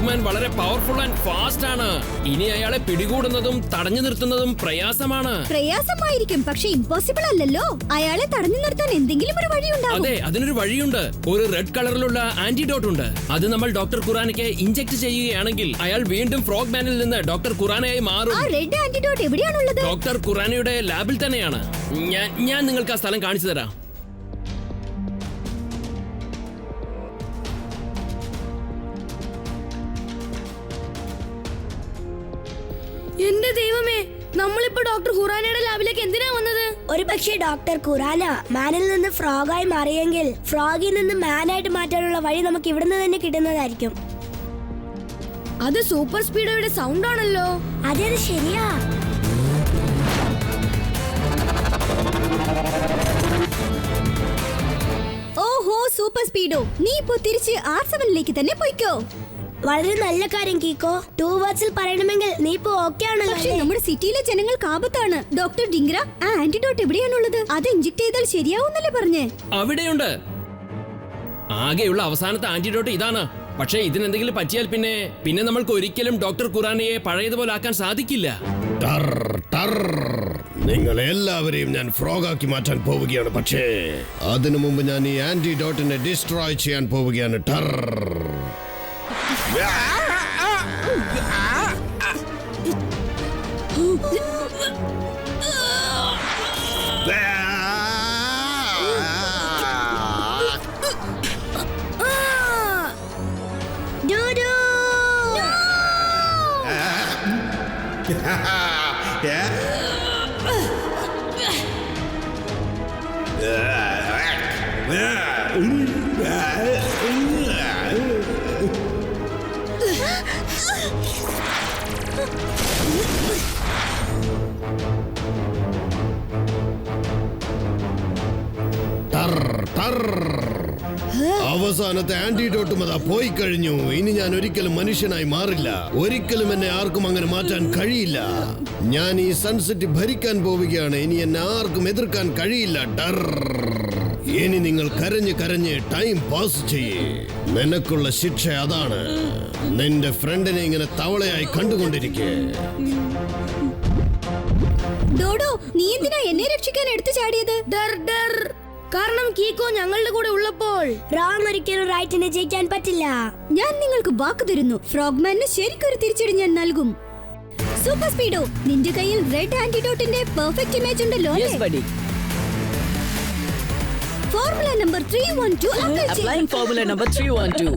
S3: ഫ്രോഗ്മാൻ വളരെ പവർഫുൾ ആൻഡ് ഫാസ്റ്റ് ആണ്. ഇനി അയാളെ പിടികൂടുന്നതും തടഞ്ഞു നിർത്തുന്നതും പ്രയാസമാണ്.
S7: പ്രയാസമായിരിക്കും, പക്ഷെ ഇമ്പോസിബിൾ അല്ലല്ലോ. അയാളെ തടഞ്ഞു നിർത്താൻ എന്തെങ്കിലും ഒരു വഴിയുണ്ടാവും.
S3: അതെ, അതിനൊരു വഴിയുണ്ട്. ഒരു റെഡ് കളറിലുള്ള ആന്റിഡോട്ട് ഉണ്ട്. അത് നമ്മൾ ഡോക്ടർ ഖുറാനയ്ക്ക് ഇഞ്ചക്ട് ചെയ്യുകയാണെങ്കിൽ അയാൾ വീണ്ടും ഫ്രോഗ്മാനിൽ നിന്ന് ഡോക്ടർ ഖുറാനയായി മാറും.
S7: ആ റെഡ് ആന്റിഡോട്ട് എവിടെയാണുള്ളത്?
S3: ഡോക്ടർ ഖുറാനയുടെ ലാബിൽ തന്നെയാണ്. ഞാൻ നിങ്ങൾക്ക് ആ സ്ഥലം കാണിച്ചു തരാം.
S4: എന്റെ ദൈവമേ, നമ്മളിപ്പോ ഡോക്ടർ ഖുറാനയുടെ ലാബിലേക്ക് എന്തിനാ വന്നത്?
S5: ഒരു പക്ഷേ ഡോക്ടർ ഖുറാന മാനിൽ നിന്ന് ഫ്രോഗായി മാറിയെങ്കിൽ ഫ്രോഗിൽ നിന്ന് മാനായിട്ട് മാറ്റാനുള്ള വഴി നമുക്ക് ഇവിടുന്ന് തന്നെ കിട്ടുന്നതായിരിക്കും.
S4: അത് സൂപ്പർ സ്പീഡോയുടെ സൗണ്ട് ആണല്ലോ.
S5: അതെ, അത് ശരിയാ.
S7: ഓഹോ, സൂപ്പർ സ്പീഡോ, നീ ഇപ്പോ തിരിച്ച് R7ലേക്ക് തന്നെ പോയിക്കോ.
S5: വളരെ നല്ല കാര്യം കീക്കോ. 2 വേർഡ്സിൽ പറയണമെങ്കിൽ നീ ഇപ്പോ ഓക്കെ ആണല്ലോ.
S7: പക്ഷേ നമ്മുടെ സിറ്റിയിലെ ജനങ്ങൾക്ക് ആപത്താണ്. ഡോക്ടർ ഡിംഗ്ര, ആ ആന്റിഡോട്ട് എവിടെയാണുള്ളത്? അത് ഇഞ്ചക്ട് ചെയ്താൽ ശരിയാവുന്നല്ലേ പറഞ്ഞേ?
S3: അവിടെയുണ്ട്. ആകെയുള്ള അവസാനത്തെ ആന്റിഡോട്ട് ഇതാണ്. പക്ഷേ ഇതിനെന്തെങ്കിലും പറ്റിയാൽ പിന്നെ നമ്മൾക്ക് ഒരിക്കലും ഡോക്ടർ ഖുറാനയെ പഴയതുപോലെ ആക്കാൻ സാധിക്കില്ല.
S1: നിങ്ങൾ എല്ലാവരെയും ഞാൻ ഫ്രോഗാക്കി മാറ്റാൻ പോവുകയാണ്. പക്ഷേ അതിനു മുമ്പ് ഞാൻ ഈ ആന്റിഡോട്ടിനെ ഡിസ്ട്രോയ് ചെയ്യാൻ പോവുകയാണ്. അവസാനത്തെ ആന്റിഡോട്ടും അതാ പോയി കഴിഞ്ഞു. ഇനി ഞാൻ ഒരിക്കലും മനുഷ്യനായി മാറില്ല. ഒരിക്കലും എന്നെ ആർക്കും അങ്ങനെ മാറ്റാൻ കഴിയില്ല. ഞാൻ ഈ സൺസെറ്റ് ഭരിക്കാൻ പോവുകയാണ്. ഇനി എന്നെ ആർക്കും എതിർക്കാൻ കഴിയില്ല. ഇനി നിങ്ങൾ കരഞ്ഞ് കരഞ്ഞ് ടൈം പാസ് ചെയ്യേ. നിനക്കുള്ള ശിക്ഷ അതാണ്. നിന്റെ ഫ്രണ്ടിനെ ഇങ്ങനെ തവളയായി കണ്ടുകൊണ്ടിരിക്കേ.
S7: ഡോഡോ, നീ എന്തിനാ എന്നെ രക്ഷിക്കാൻ എടുത്തു ചാടിയത്?
S4: കാരണം കീക്കോ ഞങ്ങളുടെ കൂടെ ഉള്ളപ്പോൾ
S5: റോങ് ഒരിക്കലും റൈറ്റിനെ ജയിക്കാൻ പറ്റില്ല.
S7: ഞാൻ നിങ്ങൾക്ക് വാക്ക് തരുന്നു, ഫ്രോഗ്മാന് ശരിക്കൊരു തിരിച്ചടി ഞാൻ നൽകും. സൂപ്പർ സ്പീഡോ, നിന്റെ കയ്യിൽ റെഡ് ആന്റിഡോട്ടിന്റെ പെർഫെക്റ്റ് ഇമേജ് ഉണ്ടല്ലോ.
S10: Yes, buddy.
S7: Formula number 312
S10: Applying formula number 312.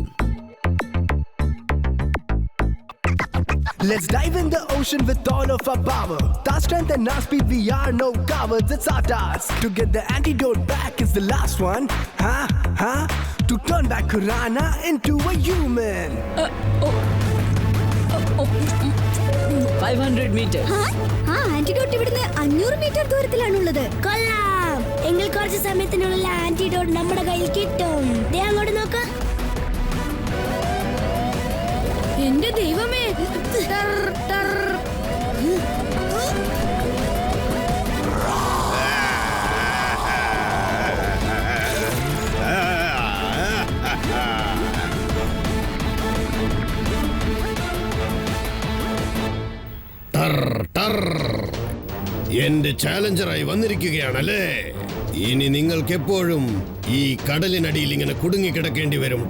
S8: Let's dive in the ocean with all of our power. Our strength and our speed, we are no cowards. It's our task to get the antidote back. Is the last one, to turn back Khurana into a human.
S10: 500 meters.
S7: ആ antidote ഇവിടുന്ന് 500 metre ദൂരത്തിലാണുള്ളത്.
S5: കൊള്ളാം. എങ്കിൽ കുറച്ച് സമയത്തിനുള്ള antidote നമ്മുടെ കയ്യിൽ കിട്ടും. ദേ അങ്ങോട്ട് നോക്ക്.
S4: എന്റെ ദൈവമേ,
S1: എന്റെ ചാലഞ്ചറായി വന്നിരിക്കുകയാണല്ലേ. ഇനി നിങ്ങൾക്ക് എപ്പോഴും ഈ കടലിനടിയിൽ ഇങ്ങനെ കുടുങ്ങിക്കിടക്കേണ്ടി വരും.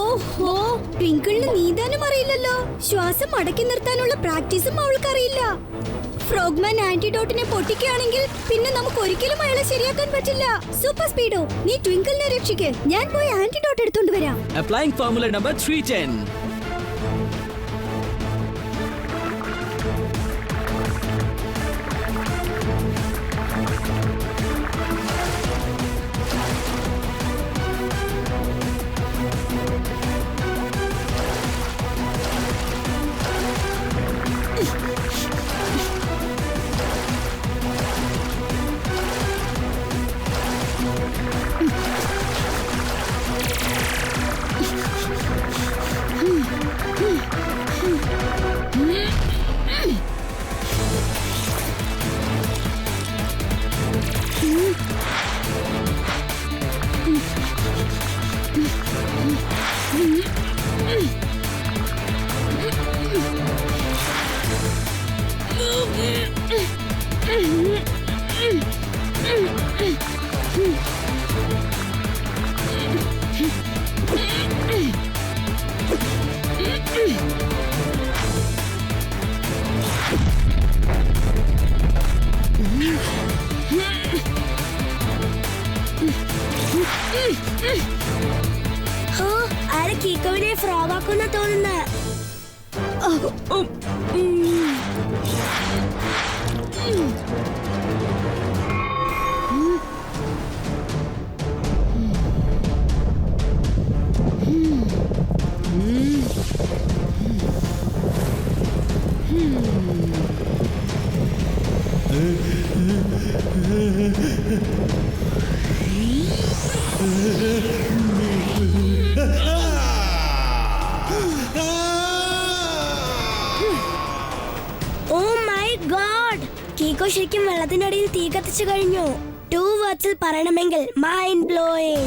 S7: ഓഹോ, ട്വിങ്കിളിന് നീന്താനും അറിയില്ലല്ലോ. ശ്വാസം അടക്കി നിർത്താനുള്ള പ്രാക്ടീസും അവൾക്കറിയില്ല. ഫ്രോഗ്മാൻ ആന്റിഡോട്ടിനെ പൊട്ടിക്കുകയാണെങ്കിൽ പിന്നെ നമുക്ക് ഒരിക്കലും അയാളെ ശരിയാക്കാൻ പറ്റില്ല. സൂപ്പർ സ്പീഡോ, നീ ട്വിങ്കിളിനെ രക്ഷിക്ക്. ഞാൻ പോയി ആന്റിഡോട്ട് എടുത്തോണ്ട് വരാം.
S10: Applying formula number 310.
S5: ആരെ കീക്കോവിനെ ഫ്രോഗാക്കുന്ന തോന്നുന്ന ഓ മൈ ഗോഡ്, കീക്കോ ശരിക്കും വെള്ളത്തിന്റെ അടിയിൽ തീ കത്തിച്ചു കഴിഞ്ഞു. 2 വേർഡ്സിൽ പറയണമെങ്കിൽ മൈൻഡ് ബ്ലോയിങ്.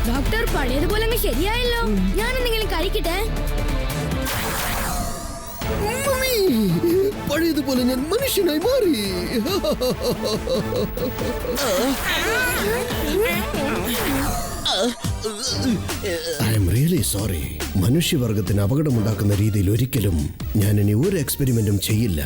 S4: ഡോക്ടർ പഴയതുപോലെ അങ്ങ് ശരിയായല്ലോ. ഞാൻ എന്തെങ്കിലും കഴിക്കട്ടെ?
S1: പഴയതുപോലെ ഞാൻ മനുഷ്യനായി മാറി. I am really sorry. മനുഷ്യവർഗത്തിന് അപകടമുണ്ടാക്കുന്ന രീതിയിൽ ഒരിക്കലും ഞാൻ ഇനി ഒരു എക്സ്പെരിമെന്റും ചെയ്യില്ല.